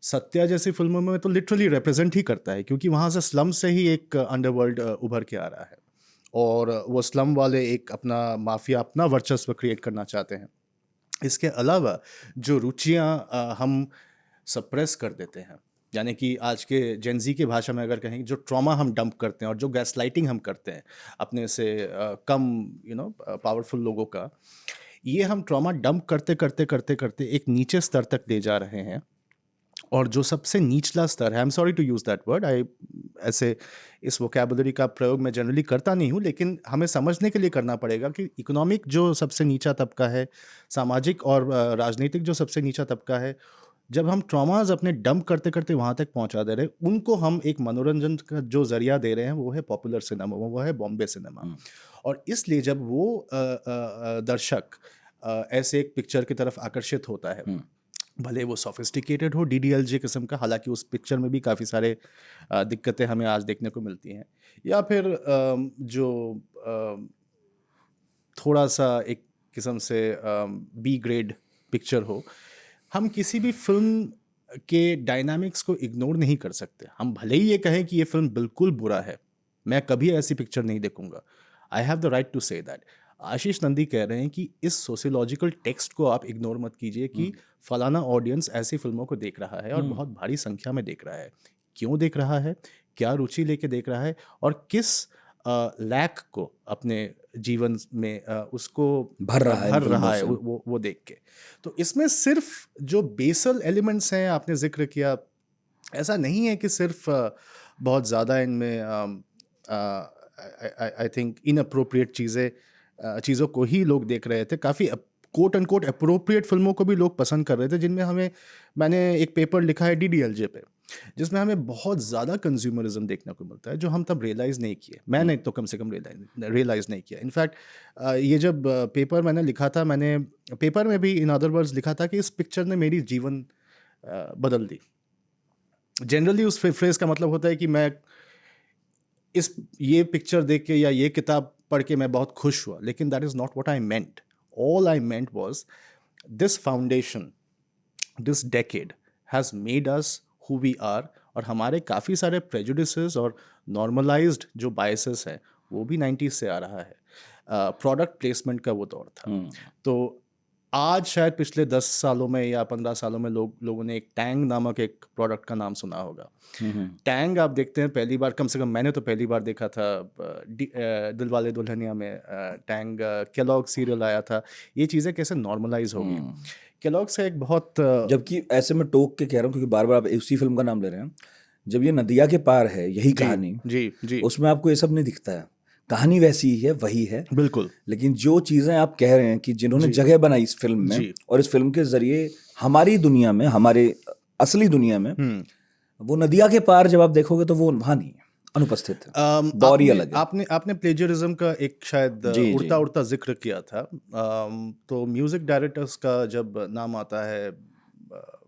सत्या जैसी फिल्मों में तो लिटरली रिप्रेजेंट ही करता है, क्योंकि वहाँ से स्लम से ही एक अंडरवर्ल्ड उभर के आ रहा है, और वो स्लम वाले एक अपना माफिया, अपना वर्चस्व क्रिएट करना चाहते हैं। इसके अलावा जो रुचियाँ हम सप्रेस कर देते हैं, यानी कि आज के जेनज़ी की भाषा में अगर कहें, जो ट्रॉमा हम डंप करते हैं और जो गैसलाइटिंग हम करते हैं अपने से कम पावरफुल लोगों का, ये हम ट्रॉमा डंप करते करते करते करते एक नीचे स्तर तक ले जा रहे हैं। और जो सबसे निचला स्तर है, I am sorry to use that word, I ऐसे इस वोकैबुलरी का प्रयोग मैं जनरली करता नहीं हूँ, लेकिन हमें समझने के लिए करना पड़ेगा कि इकोनॉमिक जो सबसे नीचा तबका है, सामाजिक और राजनीतिक जो सबसे नीचा तबका है, जब हम ट्रॉमास अपने डंप करते करते वहाँ तक पहुँचा दे रहे हैं, उनको हम एक मनोरंजन का जो जरिया दे रहे हैं, वो है पॉपुलर सिनेमा, वो है बॉम्बे सिनेमा। हुँ, और इसलिए जब वो दर्शक ऐसे एक पिक्चर की तरफ आकर्षित होता है, हुँ, भले वो सोफिस्टिकेटेड हो, डीडीएलजे किस्म का, हालांकि उस पिक्चर में भी काफ़ी सारे दिक्कतें हमें आज देखने को मिलती हैं, या फिर जो थोड़ा सा एक किस्म से बी ग्रेड पिक्चर हो, हम किसी भी फिल्म के डायनामिक्स को इग्नोर नहीं कर सकते। हम भले ही ये कहें कि ये फिल्म बिल्कुल बुरा है, मैं कभी ऐसी पिक्चर नहीं देखूंगा, I have the right to say that. Ashish Nandy कह रहे हैं कि इस सोशियोलॉजिकल टेक्स्ट को आप इग्नोर मत कीजिए हुँ, कि फलाना ऑडियंस ऐसी फिल्मों को देख रहा है और हुँ, बहुत भारी संख्या में देख रहा है। क्यों देख रहा है, क्या रुचि लेके देख रहा है, और किस लैक को अपने जीवन में उसको भर रहा है इन भर फ़िल्मों रहा है से। वो देख के। तो इसमें सिर्फ जो बेसल एलिमेंट्स हैं, आपने जिक्र किया, ऐसा नहीं है कि सिर्फ बहुत ज़्यादा इनमें आई थिंक इनअप्रोप्रिएट चीज़ों को ही लोग देख रहे थे। काफ़ी कोट अनकोट अप्रोप्रिएट फिल्मों को भी लोग पसंद कर रहे थे, जिनमें हमें, मैंने एक पेपर लिखा है डीडीएलजे पे, जिसमें हमें बहुत ज़्यादा कंज्यूमरिज्म देखने को मिलता है जो हम तब रियलाइज़ नहीं किए। मैंने तो कम से कम रियलाइज़ नहीं किया। इनफैक्ट ये जब पेपर मैंने लिखा था, मैंने पेपर में भी इन अदर वर्ड्स लिखा था कि इस पिक्चर ने मेरी जीवन बदल दी। जनरली उस फ्रेज़ का मतलब होता है कि मैं इस ये पिक्चर देख के या ये किताब पढ़ के मैं बहुत खुश हुआ, लेकिन that is not what I meant. All I meant was this foundation, this decade has made us who we are, और हमारे काफ़ी सारे प्रेजुडिसेस और नॉर्मलाइज्ड जो बायसेस हैं वो भी 90s से आ रहा है। प्रोडक्ट प्लेसमेंट का वो दौर था। तो आज शायद पिछले 10 सालों में या 15 सालों में लोगों ने एक टैंग नामक एक प्रोडक्ट का नाम सुना होगा। टैंग आप देखते हैं पहली बार, कम से कम मैंने तो पहली बार देखा था दिलवाले दुल्हनिया में। टैंग केलॉग सीरियल आया था। ये चीज़ें कैसे नॉर्मलाइज हो गई। केलॉग से एक बहुत जबकि ऐसे में टोक के कह रहा हूँ क्योंकि बार बार आप उसी फिल्म का नाम ले रहे हैं, जब ये नदिया के पार है यही कहानी, जी जी उसमें आपको ये सब नहीं दिखता है। कहानी वैसी ही है, वही है बिल्कुल। लेकिन जो चीजें आप कह रहे हैं कि जिन्होंने जगह बनाई इस फिल्म में जी। और इस फिल्म के जरिए हमारी दुनिया में, हमारे असली दुनिया में, वो नदिया के पार जब आप देखोगे तो वो वहां नहीं है, अनुपस्थित है। दौर ही अलग है। आपने प्लेजरिज्म का एक शायद जी, उड़ता जी। उड़ता जिक्र किया था। तो म्यूजिक डायरेक्टर्स का जब नाम आता है,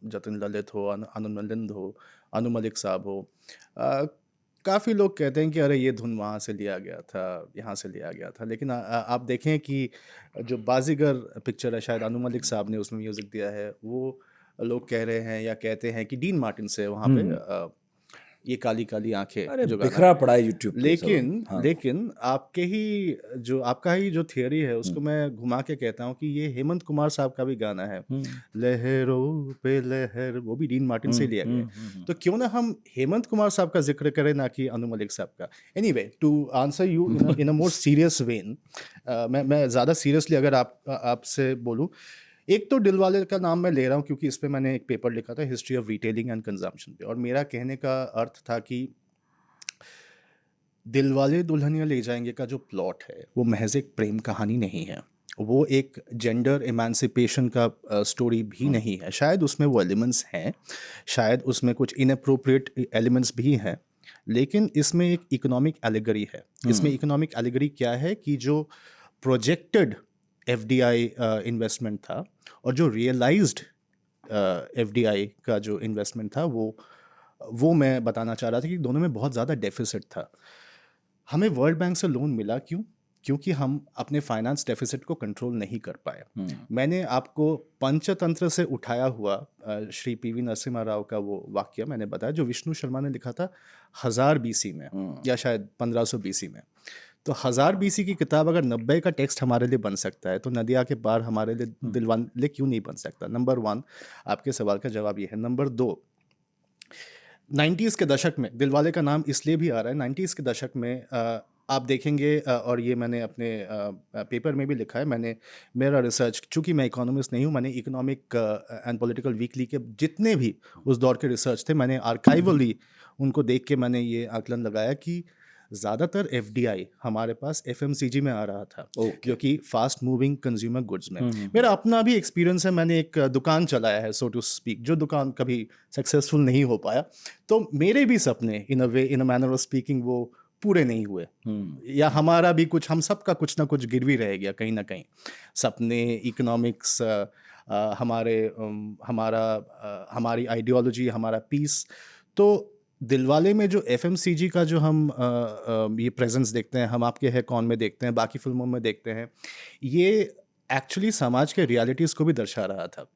जतिन ललित हो, अनु मलिंद हो, अनु मलिक साहब हो, काफ़ी लोग कहते हैं कि अरे ये धुन वहाँ से लिया गया था, यहाँ से लिया गया था। लेकिन आप देखें कि जो बाजीगर पिक्चर है, शायद अनु मलिक साहब ने उसमें म्यूज़िक दिया है। वो लोग कह रहे हैं या कहते हैं कि डीन मार्टिन से वहाँ पे ये काली काली आंखें अरे जो गाना बिखरा है। पड़ा है यूट्यूब पे सब। लेकिन हाँ। लेकिन आपका ही जो थियरी है उसको मैं घुमा के कहता हूँ कि ये हेमंत कुमार साहब का भी गाना है, लहरों पे लहर, वो भी डीन मार्टिन से लिया गया है। तो क्यों ना हम हेमंत कुमार साहब का जिक्र करें, ना कि अनु मलिक साहब का। Anyway, to answer you in a more serious vein, मैं ज़्यादा सीरियसली अगर आपसे बोलूँ, एक तो दिलवाले का नाम मैं ले रहा हूँ क्योंकि इस पे मैंने एक पेपर लिखा था, history of retailing and consumption पे, और मेरा कहने का अर्थ था कि दिलवाले दुल्हनिया ले जाएंगे का जो प्लॉट है वो महज एक प्रेम कहानी नहीं है। वो एक जेंडर एमांसिपेशन का स्टोरी भी नहीं है। शायद उसमें वो एलिमेंट्स हैं, शायद उसमें कुछ इनअप्रोप्रिएट एलिमेंट्स भी हैं, लेकिन इसमें एक इकोनॉमिक एलिगरी है। इसमें इकोनॉमिक एलिगरी क्या है कि जो प्रोजेक्टेड एफडीआई इन्वेस्टमेंट था और जो रियलाइज्ड एफडीआई का जो इन्वेस्टमेंट था, वो मैं बताना चाह रहा था कि दोनों में बहुत ज़्यादा डेफिसिट था। हमें वर्ल्ड बैंक से लोन मिला क्यों? क्योंकि हम अपने फाइनेंस डेफिसिट को कंट्रोल नहीं कर पाए। मैंने आपको पंचतंत्र से उठाया हुआ श्री पीवी नरसिम्हा राव का वो वाक्य मैंने बताया जो विष्णु शर्मा ने लिखा था 1000 बीसी में या शायद 1500 बीसी में। तो 1000 बीसी की किताब अगर 90 का टेक्स्ट हमारे लिए बन सकता है तो नदिया के पार हमारे लिए दिलवाले क्यों नहीं बन सकता? नंबर 1, आपके सवाल का जवाब ये है। नंबर 2, 90s के दशक में दिलवाले का नाम इसलिए भी आ रहा है। 90s के दशक में आप देखेंगे, और ये मैंने अपने पेपर में भी लिखा है, मेरा रिसर्च, चूंकि मैं इकोनॉमिस्ट नहीं हूँ, मैंने इकोनॉमिक एंड पॉलिटिकल वीकली के जितने भी उस दौर के रिसर्च थे, मैंने आर्काइवली उनको देख के मैंने ये आकलन लगाया कि ज़्यादातर एफडीआई हमारे पास एफएमसीजी में आ रहा था, क्योंकि फास्ट मूविंग कंज्यूमर गुड्स में। मेरा अपना भी एक्सपीरियंस है, मैंने एक दुकान चलाया है, सो टू स्पीक, जो दुकान कभी सक्सेसफुल नहीं हो पाया। तो मेरे भी सपने इन अ मैनर ऑफ स्पीकिंग वो पूरे नहीं हुए, या हमारा भी कुछ, हम सब का कुछ ना कुछ गिरवी रह गया कहीं ना कहीं। सपने, इकोनॉमिक्स, हमारी आइडियोलॉजी, हमारा पीस। तो दिलवाले में जो एफएमसीजी का जो हम ये प्रेजेंस देखते हैं, हम आपके है कौन में देखते हैं, बाकी फिल्मों में देखते हैं, ये एक्चुअली समाज के रियलिटीज़ को भी दर्शा रहा था।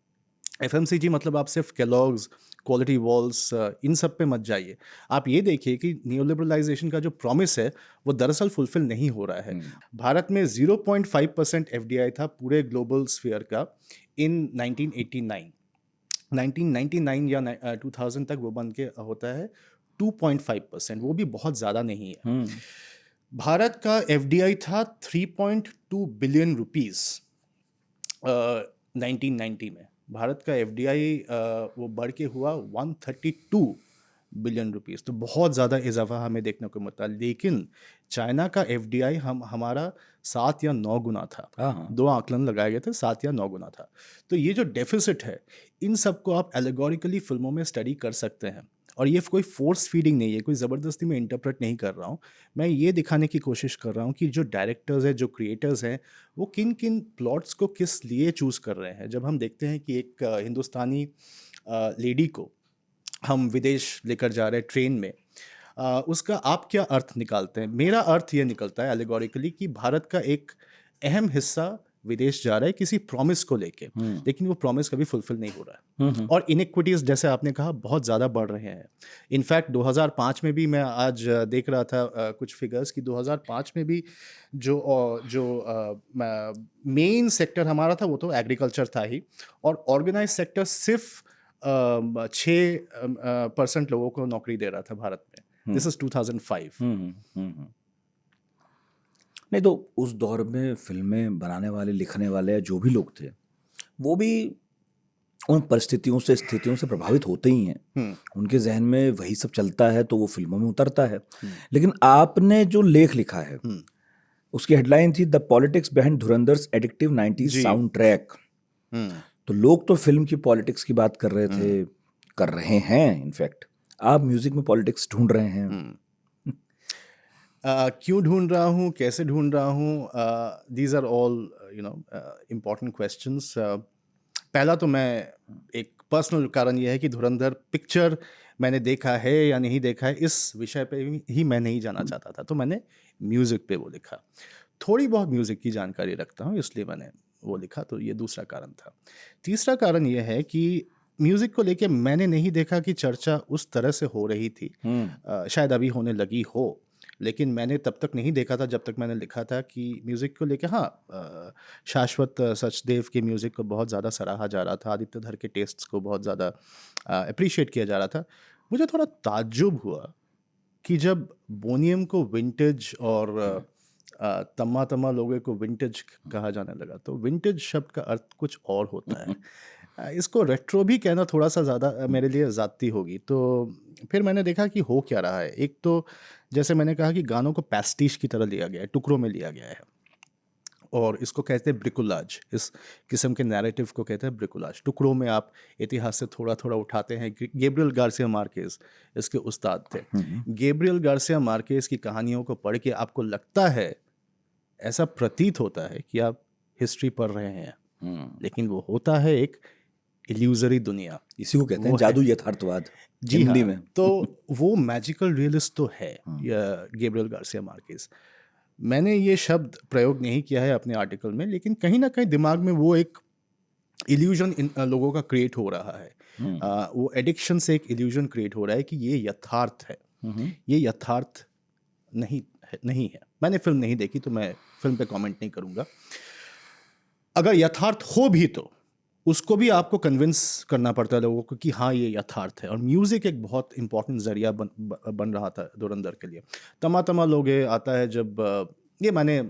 एफएमसीजी मतलब आप सिर्फ केलॉग्स, क्वालिटी वॉल्स, इन सब पे मत जाइए। आप ये देखिए कि न्यूलिबरलाइजेशन का जो प्रॉमिस है वो दरअसल फुलफिल नहीं हो रहा है। भारत में 0.5% एफडीआई था पूरे ग्लोबल स्फीयर का इन 1989। 1999 या 2000 तक वो बन के होता है 2.5%, वो भी बहुत ज़्यादा नहीं है। भारत का एफडीआई था 3.2 बिलियन रुपीस 1990 में। भारत का एफडीआई वो बढ़ के हुआ 132 बिलियन रुपीस, तो बहुत ज़्यादा इजाफा हमें देखने को मिलता। लेकिन चाइना का एफडीआई हमारा 7 या 9 गुना था। 2 आकलन लगाए गए थे, 7 या 9 गुना था। तो ये जो डेफिसिट है, इन सब को आप एलेगोरिकली फिल्मों में स्टडी कर सकते हैं, और ये कोई फ़ोर्स फीडिंग नहीं है, कोई ज़बरदस्ती मैं इंटरप्रेट नहीं कर रहा हूँ। मैं ये दिखाने की कोशिश कर रहा हूँ कि जो डायरेक्टर्स हैं, जो क्रिएटर्स हैं, वो किन-किन प्लॉट्स को किस लिए चूज़ कर रहे हैं। जब हम देखते हैं कि एक हिंदुस्तानी लेडी को हम विदेश लेकर जा रहे हैं ट्रेन में, उसका आप क्या अर्थ निकालते हैं? मेरा अर्थ ये निकलता है एलिगोरिकली कि भारत का एक अहम हिस्सा विदेश जा रहा है किसी प्रॉमिस को लेके, लेकिन वो प्रॉमिस कभी फुलफिल नहीं हो रहा है और इनइक्विटीज़ जैसे आपने कहा बहुत ज़्यादा बढ़ रहे हैं। इनफैक्ट 2005 में भी मैं आज देख रहा था कुछ फिगर्स कि 2005 में भी जो मेन सेक्टर हमारा था वो तो एग्रीकल्चर था ही, और ऑर्गेनाइज सेक्टर सिर्फ 6% लोगों को नौकरी दे रहा था भारत में। This is 2005। नहीं तो उस दौर में फिल्में बनाने वाले, लिखने वाले या जो भी लोग थे, वो भी उन परिस्थितियों से, स्थितियों से प्रभावित होते ही हैं। उनके जहन में वही सब चलता है तो वो फिल्मों में उतरता है। लेकिन आपने जो लेख लिखा है उसकी हेडलाइन थी the politics behind Dhurandhar's addictive 90s जी। Soundtrack. तो लोग तो फिल्म की पॉलिटिक्स की बात कर रहे थे, कर रहे हैं, इनफैक्ट आप म्यूजिक में पॉलिटिक्स ढूंढ रहे हैं। क्यों ढूंढ रहा हूँ, कैसे ढूंढ रहा हूँ, these are all important questions. पहला तो मैं एक पर्सनल कारण यह है कि धुरंधर पिक्चर मैंने देखा है या नहीं देखा है, इस विषय पे ही मैं नहीं जाना चाहता था, तो मैंने म्यूज़िक पे वो लिखा। थोड़ी बहुत म्यूज़िक की जानकारी रखता हूँ इसलिए मैंने वो लिखा, तो ये दूसरा कारण था। तीसरा कारण ये है कि म्यूज़िक को लेके मैंने नहीं देखा कि चर्चा उस तरह से हो रही थी। शायद अभी होने लगी हो, लेकिन मैंने तब तक नहीं देखा था जब तक मैंने लिखा था कि म्यूज़िक को लेके शाश्वत सचदेव के म्यूज़िक को बहुत ज़्यादा सराहा जा रहा था, आदित्य धर के टेस्ट्स को बहुत ज़्यादा अप्रिशिएट किया जा रहा था। मुझे थोड़ा ताज्जुब हुआ कि जब बोनियम को विंटेज और तम्मा तम्मा लोगों को विंटेज कहा जाने लगा, तो विंटेज शब्द का अर्थ कुछ और होता है। इसको रेट्रो भी कहना थोड़ा सा ज़्यादा मेरे लिए ज़्यादती होगी। तो फिर मैंने देखा कि हो क्या रहा है। एक तो जैसे मैंने कहा कि गानों को पैस्टिश की तरह लिया गया है, टुकड़ों में लिया गया है, और इसको कहते हैं ब्रिकोलाज। इस किस्म के नैरेटिव को कहते हैं ब्रिकोलाज। टुकड़ों में आप इतिहास से थोड़ा थोड़ा उठाते हैं। गैब्रियल गार्सिया मार्केज इसके उस्ताद थे। गैब्रियल गार्सिया मार्केज की कहानियों को पढ़ के आपको लगता है, ऐसा प्रतीत होता है कि आप हिस्ट्री पढ़ रहे हैं, लेकिन वो होता है एक इल्यूजरी दुनिया। इसी को कहते हैं वो जादू यथार्थवाद जी हिंदी हाँ, में। तो वो मैजिकल रियलिस्ट तो है गैब्रियल गार्सिया मार्केज। मैंने ये शब्द प्रयोग नहीं किया है अपने आर्टिकल में, लेकिन कहीं ना कहीं दिमाग में वो एक इल्यूजन लोगों का क्रिएट हो रहा है। वो एडिक्शन से एक इल्यूजन क्रिएट हो रहा है कि ये यथार्थ है। ये यथार्थ नहीं है। मैंने फिल्म नहीं देखी तो मैं फिल्म पे कमेंट नहीं करूंगा। अगर यथार्थ हो भी तो उसको भी आपको कन्विंस करना पड़ता है लोगों को कि हाँ ये यथार्थ है, और म्यूज़िक एक बहुत इंपॉर्टेंट जरिया बन रहा था धुरंधर के लिए। तमा तमा लोगे आता है जब ये मैंने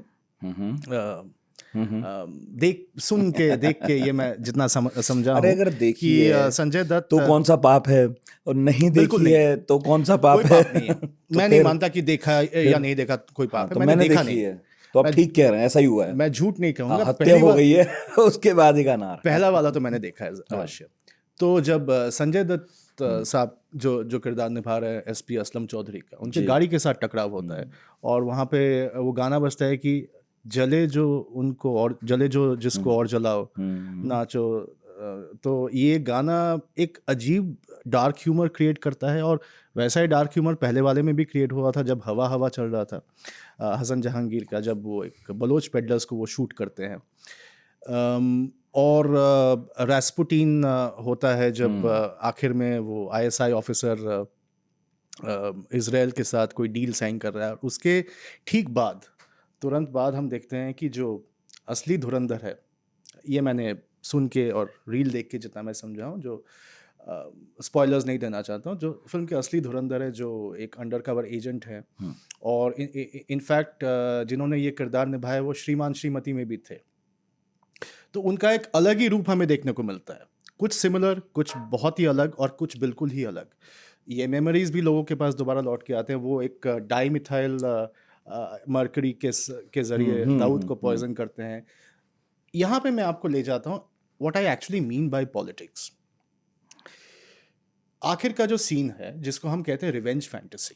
देख के ये मैं जितना समझा अरे हूँ अगर कि देखी है संजय दत्त तो कौन सा पाप है, और नहीं बिल्कुल देखी नहीं, है तो कौन सा पाप कोई है। पाप नहीं है। तो मैं नहीं फिर मानता कि देखा या नहीं देखा कोई पाप है। तो मैंने मैंने देखा देखी नहीं। है, तो आप मैं ठीक कह रहे हैं, ऐसा ही हुआ है। मैं झूठ नहीं कहूँगा। हत्या हो गई है उसके बाद ही गाना आ रहा है। पहला वाला तो मैंने देखा है अवश्य। तो जब संजय दत्त साहब जो किरदार निभा रहे हैं एसपी असलम चौधरी का, उनके गाड़ी के साथ टकराव होता है और वहाँ पे वो गाना बजता है कि जले जो उनको और जले जो जिसको और जलाओ नाचो। तो ये गाना एक अजीब डार्क ह्यूमर क्रिएट करता है, और वैसा ही डार्क ह्यूमर पहले वाले में भी क्रिएट हुआ था जब हवा हवा चल रहा था हसन जहांगीर का, जब वो एक बलोच पेडलर्स को वो शूट करते हैं। और रास्पुटीन होता है जब आखिर में वो आईएसआई ऑफिसर इज़राइल के साथ कोई डील साइन कर रहा है, उसके ठीक बाद तुरंत बाद हम देखते हैं कि जो असली धुरंधर है, ये मैंने सुन के और रील देख के जितना मैं समझा हूँ, जो स्पॉयलर्स नहीं देना चाहता हूँ, जो फिल्म के असली धुरंधर है जो एक अंडरकवर एजेंट है, और इनफैक्ट जिन्होंने ये किरदार निभाया वो श्रीमान श्रीमती में भी थे। तो उनका एक अलग ही रूप हमें देखने को मिलता है, कुछ सिमिलर, कुछ बहुत ही अलग और कुछ बिल्कुल ही अलग। ये मेमोरीज भी लोगों के पास दोबारा लौट के आते हैं। वो एक डाइमिथाइल मर्करी के जरिए दाऊद को पॉइजन करते हैं। यहाँ पे मैं आपको ले जाता हूँ what I actually mean by politics. आखिर का जो सीन है जिसको हम कहते हैं रिवेंज फैंटेसी,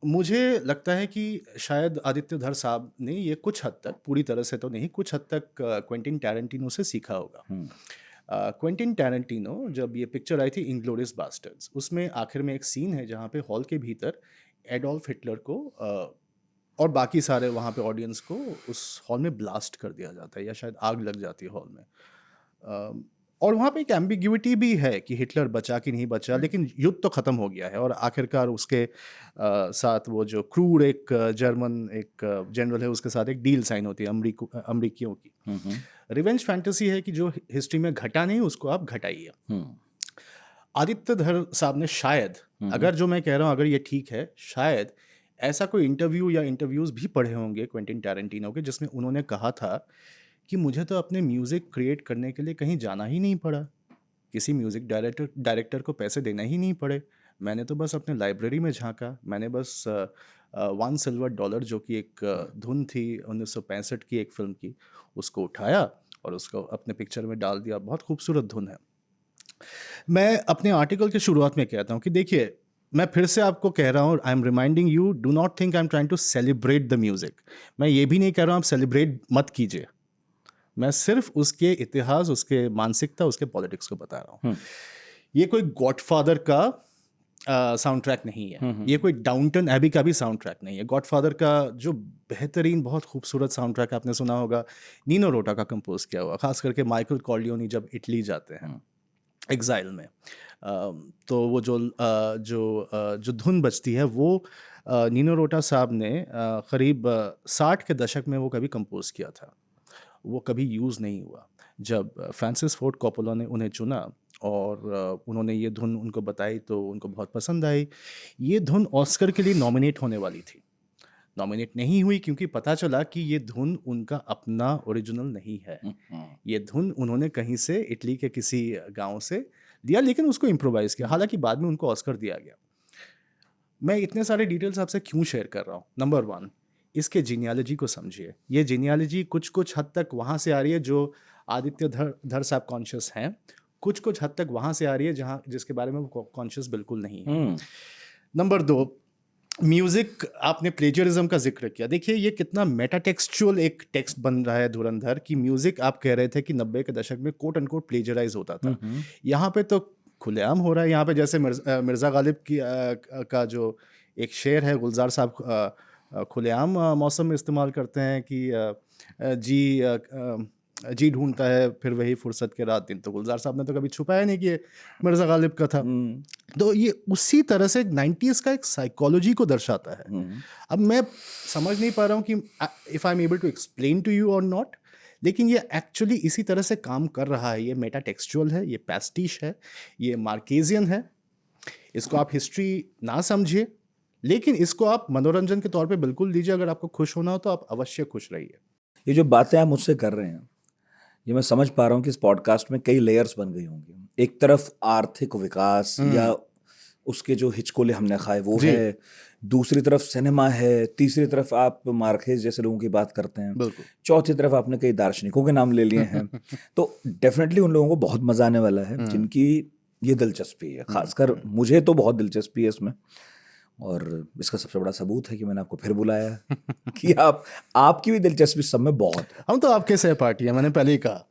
मुझे लगता है कि शायद आदित्य धर साहब ने ये कुछ हद तक, पूरी तरह से तो नहीं, कुछ हद तक क्वेंटिन टैरेंटिनो से सीखा होगा। क्वेंटिन टैरेंटिनो जब ये पिक्चर आई थी इंग्लोरियस बास्टर्ड्स, उसमें आखिर में एक सीन है जहाँ पे हॉल के भीतर एडोल्फ हिटलर को और बाकी सारे वहाँ पे ऑडियंस को उस हॉल में ब्लास्ट कर दिया जाता है, या शायद आग लग जाती है हॉल में। और वहाँ पे एक एम्बिग्यूटी भी है कि हिटलर बचा कि नहीं बचा, लेकिन युद्ध तो ख़त्म हो गया है और आखिरकार उसके साथ वो जो क्रूर एक जर्मन एक जनरल है, उसके साथ एक डील साइन होती है अमरीकियों की। रिवेंज फैंटेसी है कि जो हिस्ट्री में घटा नहीं उसको आप घटाइए। आदित्य धर साहब ने शायद, अगर जो मैं कह रहा हूँ अगर ये ठीक है, शायद ऐसा कोई इंटरव्यू या इंटरव्यूज़ भी पढ़े होंगे क्वेंटिन टैरेंटिनो के, जिसमें उन्होंने कहा था कि मुझे तो अपने म्यूज़िक क्रिएट करने के लिए कहीं जाना ही नहीं पड़ा, किसी म्यूज़िक डायरेक्टर को पैसे देना ही नहीं पड़े। मैंने तो बस अपने लाइब्रेरी में झाँका, मैंने बस $1 जो कि एक धुन थी 1965 की एक फ़िल्म की, उसको उठाया और उसको अपने पिक्चर में डाल दिया। बहुत खूबसूरत धुन है। मैं अपने आर्टिकल की शुरुआत में कहता हूँ कि देखिए, मैं फिर से आपको कह रहा हूँ, I am reminding you, do not think I am trying to celebrate the music. मैं ये भी नहीं कह रहा हूँ आप सेलिब्रेट मत कीजिए, मैं सिर्फ उसके इतिहास, उसके मानसिकता, उसके पॉलिटिक्स को बता रहा हूँ। ये कोई गॉडफादर का साउंड ट्रैक नहीं है, ये कोई डाउनटन एबी का भी साउंड ट्रैक नहीं है। गॉडफादर का जो बेहतरीन बहुत खूबसूरत साउंड ट्रैक आपने सुना होगा, नीनो रोटा का कंपोज किया हुआ, खास करके माइकल कॉर्लियोनी जब इटली जाते हैं एग्जाइल में, तो वो जो धुन बजती है वो नीनो रोटा साहब ने करीब 60 के दशक में वो कभी कंपोज किया था, वो कभी यूज़ नहीं हुआ। जब फ्रांसिस फोर्ड कोप्पोला ने उन्हें चुना और उन्होंने ये धुन उनको बताई तो उनको बहुत पसंद आई। ये धुन ऑस्कर के लिए नॉमिनेट होने वाली थी, नॉमिनेट नहीं हुई क्योंकि पता चला कि ये धुन उनका अपना ओरिजिनल नहीं है। ये धुन उन्होंने कहीं से इटली के किसी गांव से लिया, लेकिन उसको इम्प्रोवाइज़ किया। हालांकि बाद में उनको ऑस्कर दिया गया। मैं इतने सारे डिटेल्स आपसे क्यों शेयर कर रहा हूँ? नंबर 1, इसके जीनियालॉजी को समझिए। ये जीनियालॉजी कुछ हद तक वहाँ से आ रही है जो आदित्य धर साहब कॉन्शियस हैं, कुछ हद तक वहाँ से आ रही है जिसके बारे में वो कॉन्शियस बिल्कुल नहीं है। नंबर 2, म्यूजिक, आपने प्लेजरिज्म का जिक्र किया। देखिए ये कितना मेटाटेक्सचुअल एक टेक्स्ट बन रहा है धुरंधर की। म्यूजिक आप कह रहे थे कि 90 के दशक में कोट अनकोट प्लेजराइज होता था, यहाँ पे तो खुलेआम हो रहा है। यहाँ पे जैसे मिर्ज़ा गालिब की का जो एक शेर है, गुलजार साहब खुलेआम मौसम में इस्तेमाल करते हैं कि जी ढूंढता है फिर वही फुर्सत के रात दिन। तो गुलजार साहब ने तो कभी छुपाया नहीं कि ये मिर्ज़ा गालिब का था। तो ये उसी तरह से 90s का एक साइकोलॉजी को दर्शाता है। अब मैं समझ नहीं पा रहा हूँ कि if I am able to explain to you और नॉट, लेकिन ये एक्चुअली इसी तरह से काम कर रहा है। ये मेटा टेक्सचुअल है, ये पैस्टिश है, ये मार्केजियन है। इसको आप हिस्ट्री ना समझिए, लेकिन इसको आप मनोरंजन के तौर पे बिल्कुल लीजिए। अगर आपको खुश होना हो तो आप अवश्य खुश रहिए। ये जो बातें आप मुझसे कर रहे हैं, ये मैं समझ पा रहा हूँ कि इस पॉडकास्ट में कई लेयर्स बन गई होंगी। एक तरफ आर्थिक विकास या उसके जो हिचकोले हमने खाए वो है, दूसरी तरफ सिनेमा है, तीसरी तरफ आप मार्केज जैसे लोगों की बात करते हैं, चौथी तरफ आपने कई दार्शनिकों के नाम ले लिए हैं। तो डेफिनेटली उन लोगों को बहुत मजा आने वाला है जिनकी ये दिलचस्पी है। खासकर मुझे तो बहुत दिलचस्पी है इसमें, और इसका सबसे बड़ा सबूत है कि मैंने आपको फिर बुलाया कि आपकी भी दिलचस्पी सब में बहुत है। हम तो आपके सहपाठी हैं, मैंने पहले ही कहा।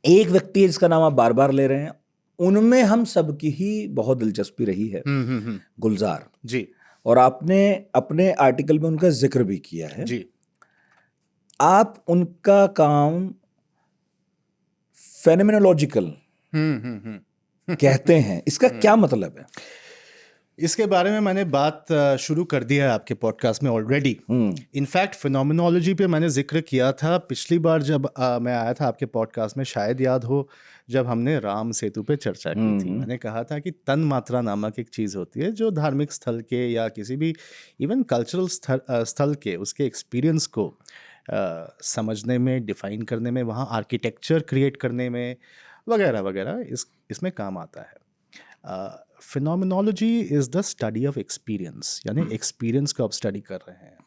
एक व्यक्ति है जिसका नाम आप बार बार ले रहे हैं, उनमें हम सबकी ही बहुत दिलचस्पी रही है, गुलजार जी। और आपने अपने आर्टिकल में उनका जिक्र भी किया है जी। आप उनका काम फेनोमेनोलॉजिकल कहते हैं, इसका क्या मतलब है? इसके बारे में मैंने बात शुरू कर दी है आपके पॉडकास्ट में ऑलरेडी। इनफैक्ट फिनोमिनोलॉजी पे मैंने जिक्र किया था पिछली बार जब मैं आया था आपके पॉडकास्ट में, शायद याद हो, जब हमने राम सेतु पे चर्चा की थी। मैंने कहा था कि तन मात्रा नामक एक चीज़ होती है जो धार्मिक स्थल के या किसी भी इवन कल्चरल स्थल के उसके एक्सपीरियंस को समझने में, डिफाइन करने में, वहाँ आर्किटेक्चर क्रिएट करने में वगैरह वगैरह इसमें काम आता है। Phenomenology is the study of experience, यानी एक्सपीरियंस को आप स्टडी कर रहे हैं।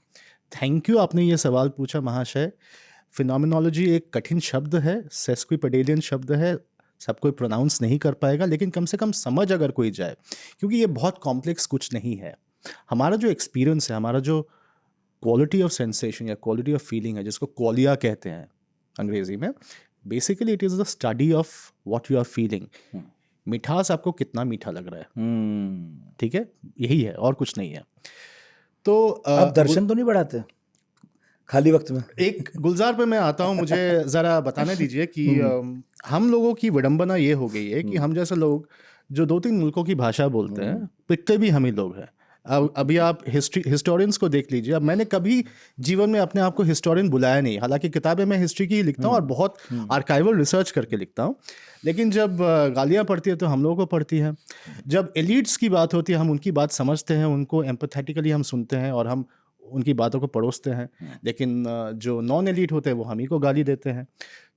थैंक यू, आपने ये सवाल पूछा महाशय। फिनोमिनोलॉजी एक कठिन शब्द है, सेस्क्विपेडेलियन शब्द है, सब कोई प्रोनाउंस नहीं कर पाएगा, लेकिन कम से कम समझ अगर कोई जाए, क्योंकि ये बहुत कॉम्प्लेक्स कुछ नहीं है। हमारा जो एक्सपीरियंस है, हमारा जो क्वालिटी ऑफ सेंसेशन या क्वालिटी ऑफ फीलिंग है, जिसको क्वालिया कहते हैं अंग्रेजी में, basically it is the study of what you are feeling. मिठास आपको कितना मीठा लग रहा है, ठीक है, यही है और कुछ नहीं है। तो आप दर्शन तो नहीं बढ़ाते खाली वक्त में? एक गुलजार पे मैं आता हूँ, मुझे ज़रा बताने दीजिए कि हम लोगों की विडंबना ये हो गई है कि हम जैसे लोग जो 2-3 मुल्कों की भाषा बोलते हैं, पिटते भी हम ही लोग हैं। अब अभी आप हिस्टोरियंस को देख लीजिए। अब मैंने कभी जीवन में अपने आप को हिस्टोरियन बुलाया नहीं, हालांकि किताबें मैं हिस्ट्री की ही लिखता हूँ और बहुत आर्काइवल रिसर्च करके लिखता हूँ, लेकिन जब गालियाँ पड़ती है तो हम लोगों को पड़ती हैं। जब एलिट्स की बात होती है, हम उनकी बात समझते हैं, उनको एम्पैथेटिकली हम सुनते हैं और हम उनकी बातों को परोसते हैं, लेकिन जो नॉन एलिट होते हैं वो हम ही को गाली देते हैं।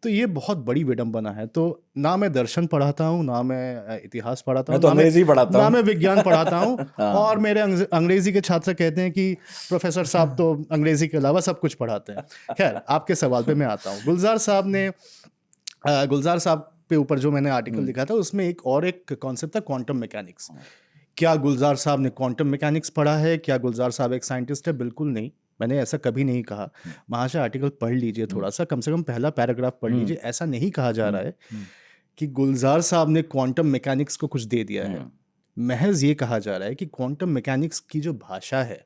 तो ये बहुत बड़ी विडंबना है। तो ना मैं दर्शन पढ़ाता हूँ, ना मैं इतिहास पढ़ाता मैं हूँ, तो अंग्रेजी पढ़ाता ना हूँ। मैं विज्ञान पढ़ाता हूँ। हाँ। और मेरे अंग्रेजी के छात्र कहते हैं कि प्रोफेसर साहब तो अंग्रेजी के अलावा सब कुछ पढ़ाते हैं। खैर, आपके सवाल पे मैं आता हूँ। गुलजार साहब पे ऊपर जो मैंने आर्टिकल लिखा था, उसमें एक कॉन्सेप्ट था, क्वांटम मैकेनिक्स। क्या गुलजार साहब ने क्वांटम मैकेनिक्स पढ़ा है? क्या गुलजार साहब एक साइंटिस्ट है? बिल्कुल नहीं, मैंने ऐसा कभी नहीं कहा। महाशय आर्टिकल पढ़ लीजिए थोड़ा सा, कम से कम पहला पैराग्राफ पढ़ लीजिए। ऐसा नहीं कहा जा रहा है कि गुलजार साहब ने क्वांटम मैकेनिक्स को कुछ दे दिया है। महज ये कहा जा रहा है कि क्वांटम मैकेनिक्स की जो भाषा है,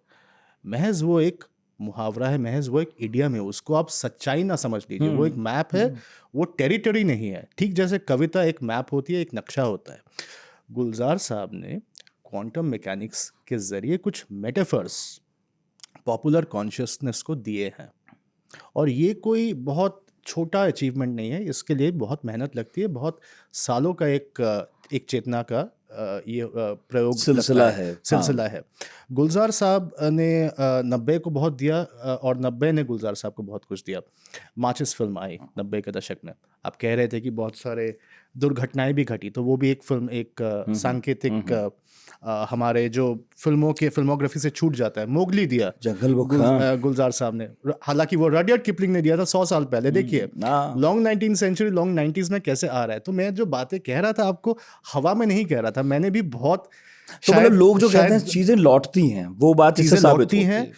महज वो एक मुहावरा है, महज वो एक इडियम है। उसको आप सच्चाई ना समझ लीजिए। वो एक मैप है, वो टेरिटरी नहीं है। ठीक जैसे कविता एक मैप होती है, एक नक्शा होता है। गुलजार साहब ने क्वांटम मैकेनिक्स के ज़रिए कुछ मेटाफर्स पॉपुलर कॉन्शियसनेस को दिए हैं, और ये कोई बहुत छोटा अचीवमेंट नहीं है। इसके लिए बहुत मेहनत लगती है, बहुत सालों का एक चेतना का ये प्रयोग सिलसिला लगता है। सिलसिला है। गुलजार साहब ने 90 को बहुत दिया, और 90 ने गुलजार साहब को बहुत कुछ दिया। माचिस फिल्म आई 90 के दशक में। आप कह रहे थे कि बहुत सारे दुर्घटनाएं भी घटी, तो वो भी एक फिल्म, एक सांकेतिक हमारे जो फिल्मोग्राफी से छूट जाता है। मोगली दिया जंगल बुक, गुलजार साहब ने, हालांकि वो रडियर्ड किपलिंग ने दिया था 100 साल पहले। देखिए long 19th century, long 90s में कैसे आ रहा है। तो मैं जो बातें कह रहा था आपको हवा में नहीं कह रहा था, मैंने भी बहुत तो मतलब लोग जो कहते हैं चीजें लौटती हैं, वो बात इससे साबित होती है।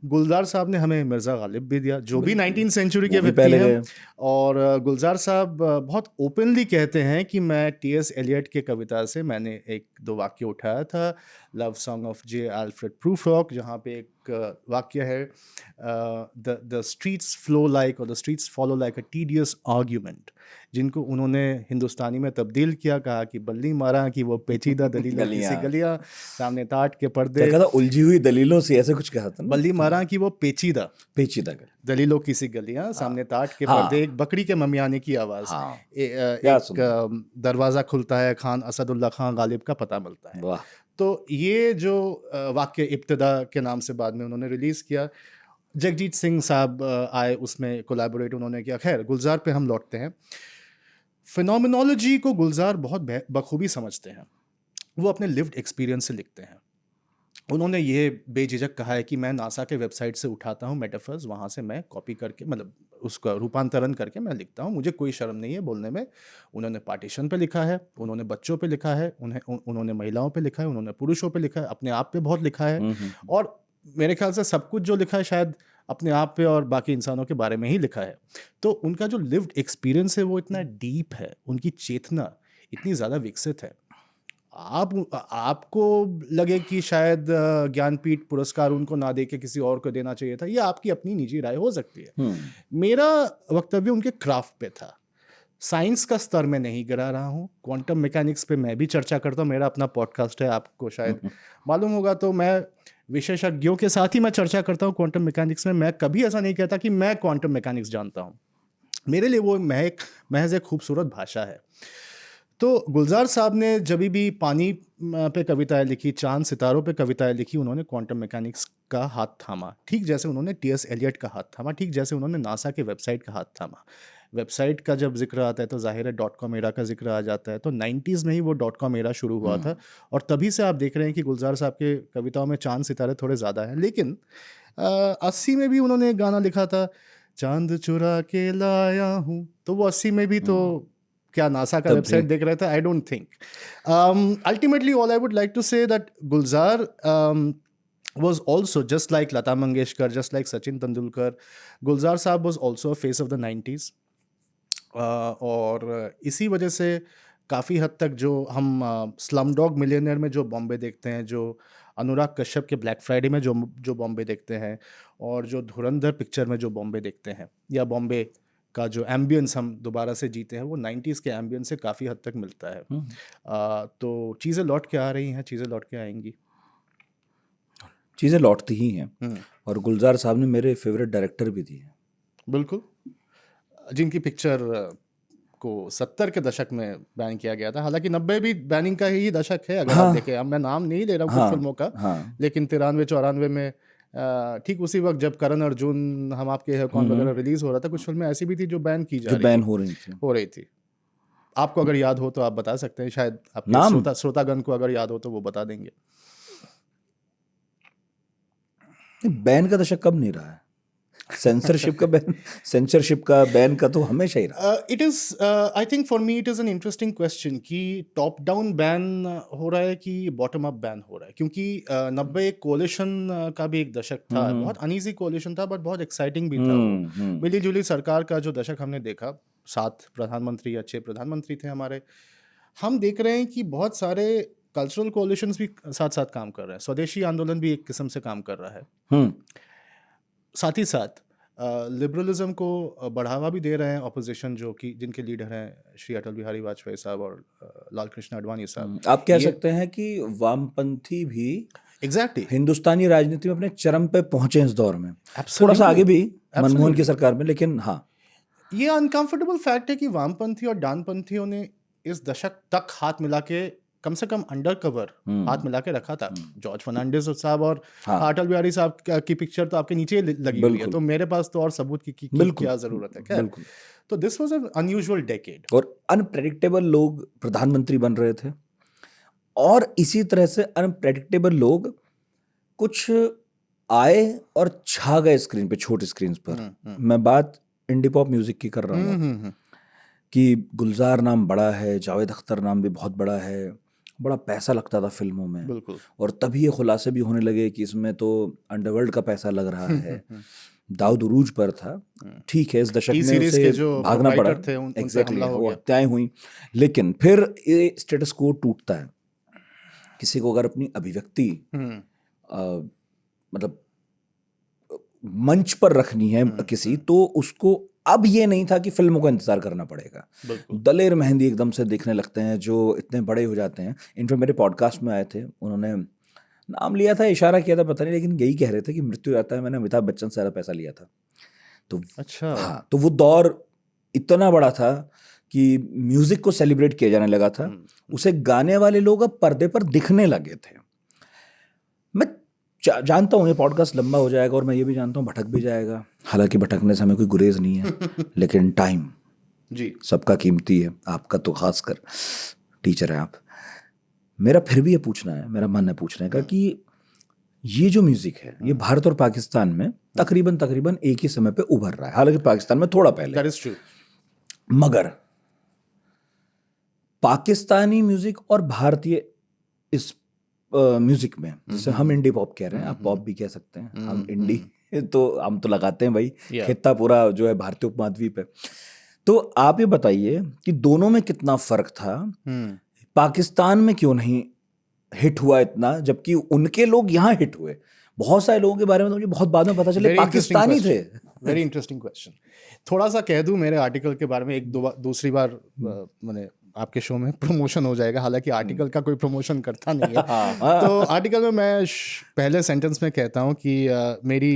गुलजार साहब ने हमें मिर्जा गालिब भी दिया, जो भी 19th सेंचुरी के व्यक्ति हैं। और गुलजार साहब बहुत ओपनली कहते हैं कि मैं टी.एस. एलियट के कविता से मैंने 1-2 वाक्य उठाया था। Love song of J. Alfred Prufrock, जहाँ पे एक वाक्य है, द स्ट्रीट्स फ्लो लाइक और the streets follow like a tedious argument, जिनको उन्होंने हिंदुस्तानी में तब्दील किया, कहा कि बल्ली मारा कि वो पेचीदा दलीलों की सी गलियां, सामने ताट के पर्दे, क्या कहा था? उलझी हुई दलीलों से, ऐसे कुछ कहा था ना? बल्ली मारा कि वो पेचीदा दलीलों की सी गलियां, सामने ताट के पर्दे, एक बकरी के ममियाने की आवाज, एक दरवाजा खुलता है, खान असदुल्ला खान गालिब का पता मिलता है। तो ये जो वाक्य इब्तिदा के नाम से बाद में उन्होंने रिलीज किया। जगजीत सिंह साहब आए, उसमें कोलैबोरेट उन्होंने किया। खैर, गुलजार पे हम लौटते हैं। फिनोमिनोलॉजी को गुलजार बहुत बखूबी समझते हैं। वो अपने लिव्ड एक्सपीरियंस से लिखते हैं। उन्होंने ये बेझिझक कहा है कि मैं नासा के वेबसाइट से उठाता हूँ मेटाफर्स, वहाँ से मैं कॉपी करके, मतलब उसका रूपांतरण करके मैं लिखता हूँ, मुझे कोई शर्म नहीं है बोलने में। उन्होंने पार्टीशन पे लिखा है, उन्होंने बच्चों पे लिखा है, उन्होंने महिलाओं पे लिखा है, उन्होंने पुरुषों पे लिखा है, अपने आप पे बहुत लिखा है। और मेरे ख्याल से सब कुछ जो लिखा है शायद अपने आप पे और बाकी इंसानों के बारे में ही लिखा है। तो उनका जो लिव्ड एक्सपीरियंस है वो इतना डीप है, उनकी चेतना इतनी ज़्यादा विकसित है। आपको लगे कि शायद ज्ञानपीठ पुरस्कार उनको ना दे के किसी और को देना चाहिए था, ये आपकी अपनी निजी राय हो सकती है। मेरा वक्तव्य उनके क्राफ्ट पे था। साइंस का स्तर में नहीं गिरा रहा हूँ। क्वांटम मैकेनिक्स पे मैं भी चर्चा करता हूँ, मेरा अपना पॉडकास्ट है, आपको शायद मालूम होगा। तो मैं विशेषज्ञों के साथ ही मैं चर्चा करता हूँ क्वांटम मैकेनिक्स में। मैं कभी ऐसा नहीं कहता कि मैं क्वांटम मैकेनिक्स जानता हूँ। मेरे लिए वो महज एक खूबसूरत भाषा है। तो गुलजार साहब ने जब भी पानी पे कविताएं लिखी, चांद सितारों पे कविताएं लिखी, उन्होंने क्वांटम मैकेनिक्स का हाथ थामा, ठीक जैसे उन्होंने टी.एस. एलियट का हाथ थामा, ठीक जैसे उन्होंने नासा के वेबसाइट का हाथ थामा। वेबसाइट का जब जिक्र आता है तो जाहिर है .com एरा का जिक्र आ जाता है। तो 90s में ही वो .com एरा शुरू हुआ था, और तभी से आप देख रहे हैं कि गुलजार साहब के कविताओं में चांद सितारे थोड़े ज़्यादा हैं। लेकिन 80 में भी उन्होंने एक गाना लिखा था, चांद चुरा के लाया हूँ। तो वो 80 में भी तो क्या नासा का तब वेबसाइट भी देख रहे थे? I don't think. Ultimately all I would like to say that Gulzar was also just like Lata Mangeshkar, just like Sachin Tendulkar. Gulzar Saab was also a face of the 90s. और इसी वजह से काफ़ी हद तक जो हम स्लम डॉग मिलियनेयर में जो बॉम्बे देखते हैं, जो अनुराग कश्यप के ब्लैक फ्राइडे में जो बॉम्बे देखते हैं, और जो धुरंधर पिक्चर में जो बॉम्बे देखते हैं, या बॉम्बे का जो एम्बियंस हम दोबारा से जीते हैं, वो 90s के एम्बियंस से काफ़ी हद तक मिलता है. तो चीज़ें लौट के आ रही हैं, चीज़ें लौट के आएंगी. चीज़ें लौटती ही हैं. हम्म, और गुलजार साहब ने मेरे फेवरेट डायरेक्टर भी दिए. बिल्कुल. जिनकी पिक्चर को 70 के दशक में बैन किया गया था. हालांकि 90 भी बैनिंग का ही दशक है अगर आप देखें. अब मैं नाम नहीं ले रहा हूँ कुछ फिल्मों का, हाँ लेकिन 93-94 में ठीक उसी वक्त जब करण अर्जुन, हम आपके हैं कौन वगैरह रिलीज हो रहा था, कुछ फिल्में ऐसी भी थी जो बैन की जा जो रही बैन थी, हो रही थी. आपको अगर याद हो तो आप बता सकते हैं, शायद आपके नाम श्रोतागण को अगर याद हो तो वो बता देंगे. बैन का दशक कब नहीं रहा है? सेंसरशिप का बैन का तो हमेशा ही रहा. It is I think for me it is an interesting question कि टॉप डाउन बैन हो रहा है कि बॉटम अप बैन हो रहा है. क्योंकि 90 एक कोलिशन का भी एक दशक था. बहुत अनईजी कोलिशन था, बट बहुत एक्साइटिंग भी था वो. मिली जुली सरकार का जो दशक हमने देखा, 7 प्रधानमंत्री, अच्छे प्रधानमंत्री थे हमारे. हम देख रहे हैं कि बहुत सारे कल्चरल कोलिशंस भी साथ साथ काम कर रहे हैं. स्वदेशी आंदोलन भी एक किस्म से काम कर रहा है. साथ ही साथ लिबरलिज्म को बढ़ावा भी दे रहे हैं ऑपोजिशन, जो कि जिनके लीडर हैं श्री अटल बिहारी वाजपेयी साहब और लाल कृष्ण आडवाणी साहब. आप कह सकते हैं कि वामपंथी भी एग्जैक्टली हिंदुस्तानी राजनीति में अपने चरम पे पहुंचे इस दौर में. थोड़ा सा Absolutely. आगे भी मनमोहन Absolutely. की सरकार में, लेकिन हाँ, ये अनकंफर्टेबल फैक्ट है कि वामपंथी और डानपंथियों ने इस दशक तक हाथ मिला के, कम से कम अंडर कवर हाथ मिला के रखा था. जॉर्ज फर्नांडिस साहब और अटल बिहारी साहब की पिक्चर तो आपके नीचे लगी हुई है, बिल्कुल. तो मेरे पास तो और सबूत की बिल्कुल. क्या जरूरत है. खैर, बिल्कुल. तो this was an unusual decade. और अनप्रेडिक्टेबल लोग प्रधानमंत्री बन रहे थे, और इसी तरह से अनप्रेडिक्टेबल लोग कुछ आए और छा गए स्क्रीन पे, छोटी स्क्रीन पर. मैं बात इंडी पॉप म्यूजिक की कर रहा हूँ कि गुलजार नाम बड़ा है, जावेद अख्तर नाम भी बहुत बड़ा है, बड़ा पैसा लगता था फिल्मों में. बिल्कुल. और तभी ये खुलासे भी होने लगे कि इसमें तो अंडरवर्ल्ड का पैसा लग रहा है. दाऊद उरूज पर था. ठीक है, इस दशक में सीरीज उसे के जो भागना पड़ा. थे उन पे एग्जैक्टली, हमला हो वो गया. हत्याएं हुई. लेकिन फिर ये स्टेटस को टूटता है. किसी को अगर अपनी अभिव्यक्ति मतलब मंच पर रखनी है किसी, तो उसको अब ये नहीं था कि फिल्मों का इंतजार करना पड़ेगा. दलेर मेहंदी एकदम से देखने लगते हैं जो इतने बड़े हो जाते हैं. इनफैक्ट मेरे पॉडकास्ट में आए थे, उन्होंने नाम लिया था, इशारा किया था, पता नहीं, लेकिन यही कह रहे थे कि मृत्यु आता है, मैंने अमिताभ बच्चन से ज़्यादा पैसा लिया था. तो अच्छा, हाँ, तो वो दौर इतना बड़ा था कि म्यूजिक को सेलिब्रेट किया जाने लगा था. उसे गाने वाले लोग अब पर्दे पर दिखने लगे थे. मैं जानता हूँ ये पॉडकास्ट लंबा हो जाएगा, और मैं ये भी जानता हूँ भटक भी जाएगा. हालांकि भटकने से हमें कोई गुरेज नहीं है, लेकिन टाइम जी सबका कीमती है, आपका तो खासकर. टीचर है आप. मेरा फिर भी ये पूछना है, मेरा मन है पूछने का कि ये जो म्यूजिक है, ये भारत और पाकिस्तान में तकरीबन एक ही समय पे उभर रहा है. हालांकि पाकिस्तान में थोड़ा पहले, दैट इज ट्रू. मगर पाकिस्तानी म्यूजिक और भारतीय इस म्यूजिक में, जैसे हम इंडी पॉप कह रहे हैं, आप पॉप भी कह सकते हैं, हम इंडी तो हम तो लगाते हैं भाई. खित्ता पूरा जो है भारतीय उपमहाद्वीप है. तो आप ये बताइए कि दोनों में कितना फर्क था. पाकिस्तान में क्यों नहीं हिट हुआ इतना, जबकि उनके लोग यहाँ हिट हुए. बहुत सारे लोगों के बारे में तो मुझे बहुत बाद में पता चले पाकिस्तानी थे. Very interesting question. थोड़ा सा कह दूं मेरे आर्टिकल के बारे में, एक दूसरी बार मैंने आपके शो में प्रमोशन हो जाएगा. हालांकि आर्टिकल का कोई प्रमोशन करता नहीं है. तो आर्टिकल में मैं पहले सेंटेंस में कहता हूँ कि मेरी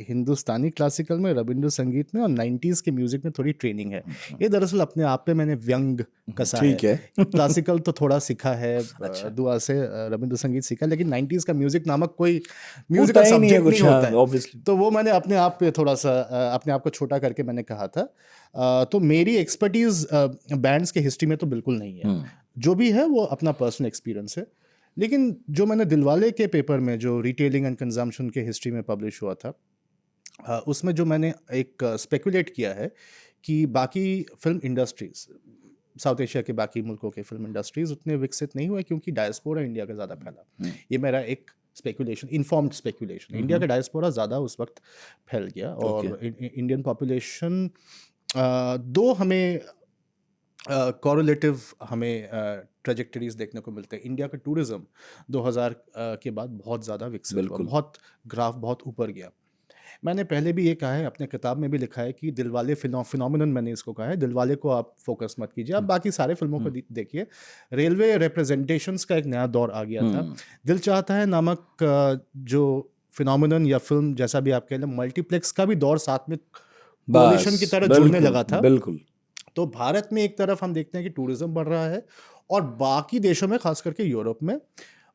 हिंदुस्तानी क्लासिकल में, रविंद्र संगीत में और 90s के म्यूजिक में थोड़ी ट्रेनिंग है. ये दरअसल अपने आप पे मैंने व्यंग कसा है. क्लासिकल तो थोड़ा सीखा है, दुआ से रविंद्र संगीत सीखा, लेकिन 90s का म्यूजिक नामक कोई म्यूजिकल सब्जेक्ट नहीं होता है. तो वो मैंने अपने आप पे थोड़ा सा अपने आप को छोटा करके मैंने कहा था. तो मेरी एक्सपर्टीज बैंड्स के हिस्ट्री में तो बिल्कुल नहीं है. जो भी है वो अपना पर्सनल एक्सपीरियंस है. लेकिन जो मैंने दिलवाले के पेपर में, जो रिटेलिंग एंड कंजम्पशन के हिस्ट्री में पब्लिश हुआ था, उसमें जो मैंने एक स्पेकुलेट किया है कि बाकी फिल्म इंडस्ट्रीज साउथ एशिया के बाकी मुल्कों के फिल्म इंडस्ट्रीज उतने विकसित नहीं हुए क्योंकि डायस्पोरा इंडिया का ज़्यादा फैला। ये मेरा एक स्पेकुलेशन, इन्फॉर्म्ड स्पेकुलेशन, इंडिया का डायस्पोरा ज़्यादा उस वक्त फैल गया और इंडियन पॉपुलेशन दो हमें कॉरेलेटिव हमें ट्रेजेक्टरीज देखने को मिलते हैं। इंडिया का टूरिज्म 2000 के बाद बहुत ज़्यादा विकसित हुआ, बिल्कुल। बहुत ग्राफ बहुत ऊपर गया। मैंने पहले भी ये कहा है, अपने किताब में भी लिखा है कि दिलवाले फिनोमिनन, मैंने इसको कहा है, दिलवाले को आप फोकस मत कीजिए, आप बाकी सारे फिल्मों को देखिए। रेलवे रिप्रेजेंटेशंस का एक नया दौर आ गया था। दिल चाहता है नामक जो फिनोमिनन या फिल्म जैसा भी आप कह लें, मल्टीप्लेक्स का भी दौर साथ में कोलिशन की तरह जुड़ने लगा था। बिल्कुल। तो भारत में एक तरफ हम देखते हैं कि टूरिज्म बढ़ रहा है और बाकी देशों में, खास करके यूरोप में,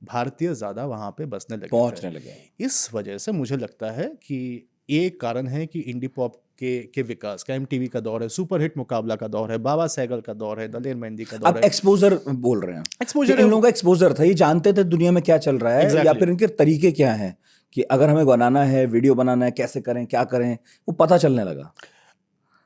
भारतीय ज़्यादा वहाँ पे बसने लगे, पहुंचने लगे। इस वजह से मुझे लगता है कि एक कारण है कि इंडी पॉप के विकास का, एमटीवी का दौर है, सुपरहिट मुकाबला का दौर है, बाबा सहगल का दौर है, दलेर मेहंदी का दौर अब है। एक्सपोजर बोल रहे हैं, एक्सपोजर इन लोगों का एक्सपोजर था, ये जानते थे दुनिया में क्या चल रहा है। Exactly. या फिर इनके तरीके क्या हैं कि अगर हमें बनाना है, वीडियो बनाना है, कैसे करें, क्या करें, वो पता चलने लगा।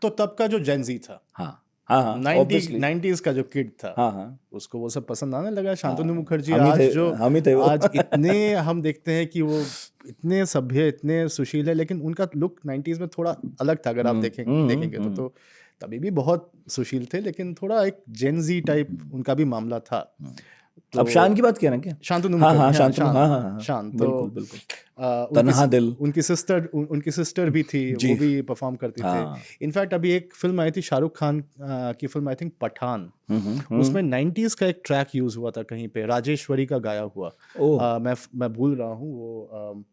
तो तब का जो जेनजी था, हाँ हाँ हाँ, 90s का जो किड था, हाँ हाँ, उसको वो सब पसंद आने लगा। शांतनु मुखर्जी हम ही आज थे, जो हम ही थे वो। आज इतने हम देखते हैं कि वो इतने सभ्य, इतने सुशील है, लेकिन उनका लुक 90s में थोड़ा अलग था। अगर आप देखेंगे तो तभी भी बहुत सुशील थे, लेकिन थोड़ा एक जेनजी टाइप उनका भी मामला था। तो अब शान की बात किया ना क्या? शांतनु हाँ हाँ, मुखर्जी, शांतनु, हाँ हाँ हाँ, शान, तो बिल्कुल बिल्कुल। उनकी तन्हा दिल, उनकी सिस्टर भी थी, जी। वो भी परफॉर्म करती हाँ। थे। इनफैक्ट अभी एक फिल्म आई थी शाहरुख खान की फिल्म, आई थिंक पठान, उसमें 90s का एक ट्रैक यूज हुआ था कहीं पे, राजेश्वरी का गाया हुआ। मैं भूल रहा हूँ वो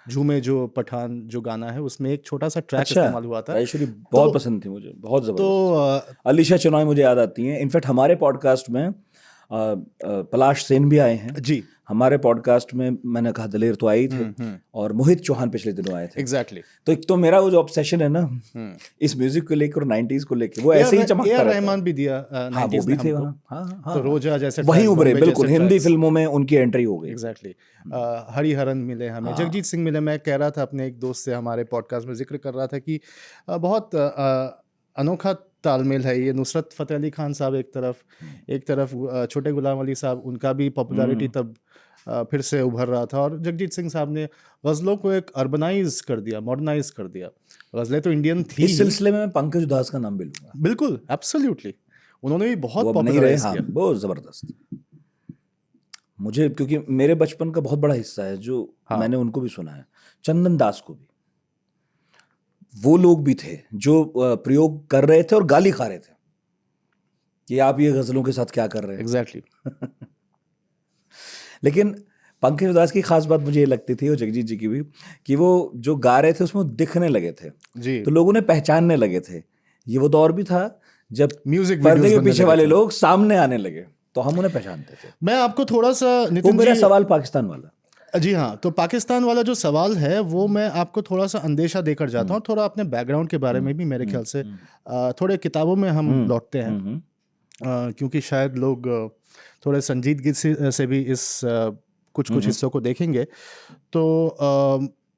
झूमे जो पठान जो गाना है, उसमें एक छोटा सा ट्रैक इस्तेमाल हुआ था। राजेश्वरी बहुत पसंद थी मुझे, बहुत जबरदस्त। तो अलीशा चुनॉय मुझे याद आती हैं। इनफैक्ट हमारे पॉडकास्ट में पलाश सेन भी आए हैं जी, हमारे पॉडकास्ट में। मैंने कहा दलेर तो आई थे, और मोहित चौहान पिछले दिनों आए थे। एग्जैक्टली। तो एक तो मेरा वो जो ऑब्सेशन है ना इस म्यूजिक को लेकर और 90s को लेकर, वो ऐसे ही चमकता रहता है। रहमान भी दिया, हाँ, वो भी थे वहाँ। हाँ हाँ, तो रोजा जैसे वहीं tracks, उभरे, बॉम्बे बिल्कुल जैसे हिंदी tracks। फिल्मों में उनकी एंट्री हो गई। एग्जैक्टली। हरिहरन मिले हमें, जगजीत सिंह मिले। मैं कह रहा था अपने एक दोस्त से, हमारे पॉडकास्ट में जिक्र कर रहा था कि बहुत अनोखा तालमेल है ये। नुसरत फतेह अली खान साहब एक तरफ छोटे गुलाम अली साहब, उनका भी पॉपुलैरिटी तब फिर से उभर रहा था, और जगजीत सिंह साहब ने गज़लों को एक अर्बनाइज कर दिया, मॉडर्नाइज कर दिया। गज़लें तो इंडियन थी। इस सिलसिले में मैं पंकज उधास का नाम भी लूंगा। बिल्कुल, एब्सोल्युटली, उन्होंने भी बहुत वो अब नहीं रहे, पॉपुलराइज हाँ, किया। बहुत जबरदस्त। मुझे, क्योंकि मेरे बचपन का बहुत बड़ा हिस्सा है जो मैंने उनको भी सुना है, चंदन दास को भी। वो लोग भी थे जो प्रयोग कर रहे थे और गाली खा रहे थे कि आप ये गजलों के साथ क्या कर रहे हैं। एग्जैक्टली। लेकिन पंकज उधास की खास बात मुझे ये लगती थी, और जगजीत जी की भी, कि वो जो गा रहे थे उसमें दिखने लगे थे जी, तो लोगों ने पहचानने लगे थे। ये वो दौर भी था जब म्यूजिक पर्दे के पीछे वाले लोग सामने आने लगे तो हम उन्हें पहचानते थे। मैं आपको थोड़ा सा, वो नितिन मेरा जी, सवाल पाकिस्तान वाला। जी हाँ, तो पाकिस्तान वाला जो सवाल है वो मैं आपको थोड़ा सा अंदेशा देकर जाता हूँ। थोड़ा अपने बैकग्राउंड के बारे में भी मेरे ख्याल से थोड़े किताबों में हम लौटते हैं, क्योंकि शायद लोग थोड़े संजीदगी से भी इस कुछ हिस्सों को देखेंगे। तो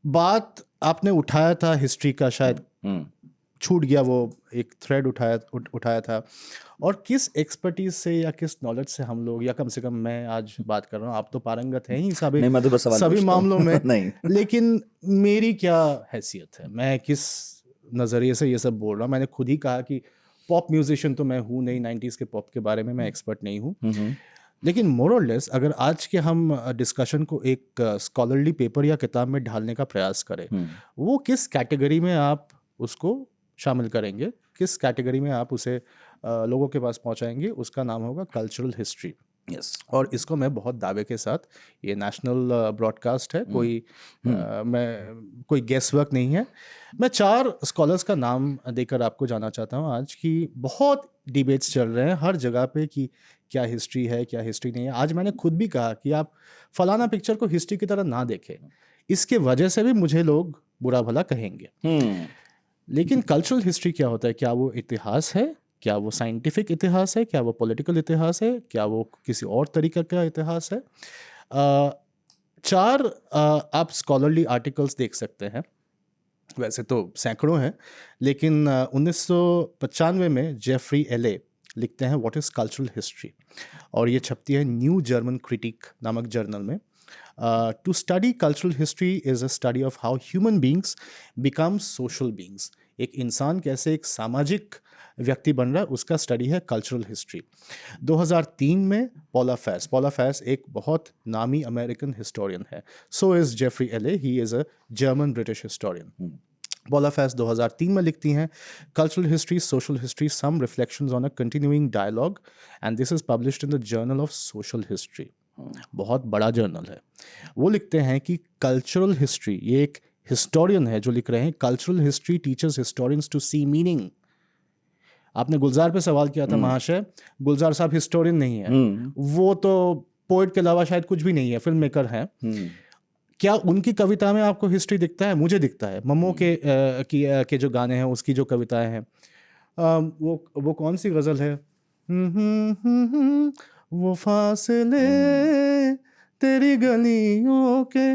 बात आपने उठाया था हिस्ट्री का, शायद छूट गया वो एक थ्रेड उठाया था, और किस एक्सपर्टीज से या किस नॉलेज से हम लोग, या कम से कम मैं आज बात कर रहा हूँ, आप तो पारंगत हैं ही नहीं, मैं तो बस सवाल सभी पूछता हूँ। मामलों में नहीं, लेकिन मेरी क्या हैसियत है, मैं किस नज़रिए से ये सब बोल रहा हूँ। मैंने खुद ही कहा कि पॉप म्यूजिशियन तो मैं हूँ नहीं, 90s के पॉप के बारे में मैं एक्सपर्ट नहीं हूँ, लेकिन मोर और लेस अगर आज के हम डिस्कशन को एक स्कॉलरली पेपर या किताब में ढालने का प्रयास करें, वो किस कैटेगरी में आप उसको शामिल करेंगे, किस कैटेगरी में आप उसे लोगों के पास पहुंचाएंगे, उसका नाम होगा कल्चरल हिस्ट्री। यस, और इसको मैं बहुत दावे के साथ, ये नेशनल ब्रॉडकास्ट है, मैं कोई गेस वर्क नहीं है, मैं 4 स्कॉलर्स का नाम देकर आपको जाना चाहता हूँ आज की। बहुत डिबेट्स चल रहे हैं हर जगह पे कि क्या हिस्ट्री है, क्या हिस्ट्री नहीं है। आज मैंने खुद भी कहा कि आप फलाना पिक्चर को हिस्ट्री की तरह ना देखें, इसके वजह से भी मुझे लोग बुरा भला कहेंगे। लेकिन कल्चरल हिस्ट्री क्या होता है? क्या वो इतिहास है? क्या वो साइंटिफिक इतिहास है? क्या वो पॉलिटिकल इतिहास है? क्या वो किसी और तरीके का इतिहास है? 4 आप स्कॉलरली आर्टिकल्स देख सकते हैं, वैसे तो सैकड़ों हैं, लेकिन 1995 में जेफरी एले लिखते हैं व्हाट इज़ कल्चरल हिस्ट्री, और ये छपती है न्यू जर्मन क्रिटिक नामक जर्नल में। To study cultural history is a study of how human beings become social beings. एक इंसान कैसे एक सामाजिक व्यक्ति बन रहा है, उसका स्टडी है कल्चरल हिस्ट्री। 2003 में पॉला फैस एक बहुत नामी अमेरिकन हिस्टोरियन है। सो is Jeffrey Eley, he is a German British historian. Paula Fass 2003 में लिखती हैं cultural history, social history, some reflections on a continuing dialogue, and this is published in the journal of social history. बहुत बड़ा जर्नल है। वो लिखते हैं कि कल्चरल हिस्ट्री, ये एक हिस्टोरियन है जो लिख रहे हैं, cultural history teachers historians to see meaning. आपने गुलजार पे सवाल किया था महाशय, गुलजार साहब हिस्टोरियन नहीं है, वो तो पोइट के अलावा शायद कुछ भी नहीं है, फिल्म मेकर हैं। क्या उनकी कविता में आपको हिस्ट्री दिखता है? मुझे दिखता है। मम्मो के जो गाने हैं, उसकी जो कविताएं हैं, वो कौन सी गज़ल है? वो फासले तेरी गलियों के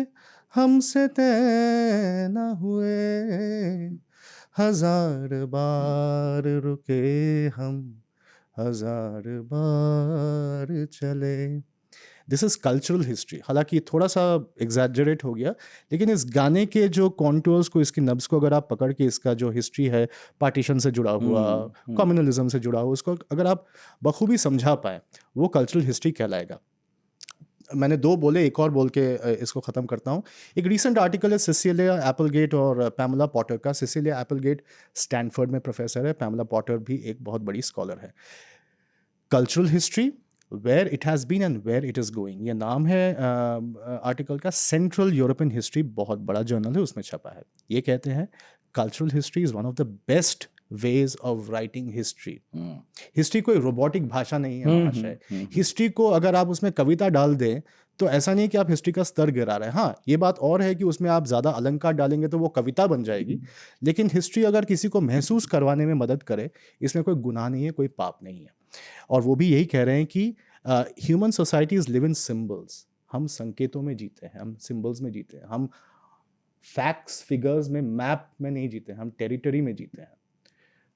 हमसे तय न हुए, हजार बार रुके हम, हजार बार चले। This is cultural history. हालांकि ये थोड़ा सा एग्जैजरेट हो गया, लेकिन इस गाने के जो कॉन्टूर्स को, इसकी नब्ज़ को अगर आप पकड़ के इसका जो हिस्ट्री है, पार्टीशन से जुड़ा हुआ, कम्युनलिज्म से जुड़ा हुआ, उसको अगर आप बखूबी समझा पाए, वो कल्चरल हिस्ट्री कहलाएगा। मैंने दो बोले, एक और बोल के इसको ख़त्म करता हूँ। एक रीसेंट आर्टिकल है सिसिलिया एप्पलगेट और पैमेला पॉटर का। सिसिलिया एप्पलगेट स्टैनफोर्ड में प्रोफेसर है, पैमेला पॉटर भी एक बहुत बड़ी स्कॉलर है। Cultural history, where it has been and where it is going, ये नाम है आर्टिकल का। सेंट्रल यूरोपियन हिस्ट्री बहुत बड़ा जर्नल है, उसमें छपा है। ये कहते हैं cultural history is one of the best ways of writing history. History कोई रोबोटिक भाषा नहीं है महाशय। हिस्ट्री को अगर आप उसमें कविता डाल दें तो ऐसा नहीं कि आप हिस्ट्री का स्तर गिरा रहे हैं। हाँ, ये बात और है कि उसमें आप ज़्यादा अलंकार डालेंगे तो वो कविता बन जाएगी, लेकिन हिस्ट्री अगर किसी को महसूस करवाने में मदद करे, इसमें कोई गुनाह नहीं है, कोई पाप नहीं है। और वो भी यही कह रहे हैं कि human societies live in symbols. हम संकेतों में जीते हैं, हम सिम्बल्स में जीते हैं, हम फैक्ट्स फिगर्स में, मैप में नहीं जीते, हम टेरिटरी में जीते हैं।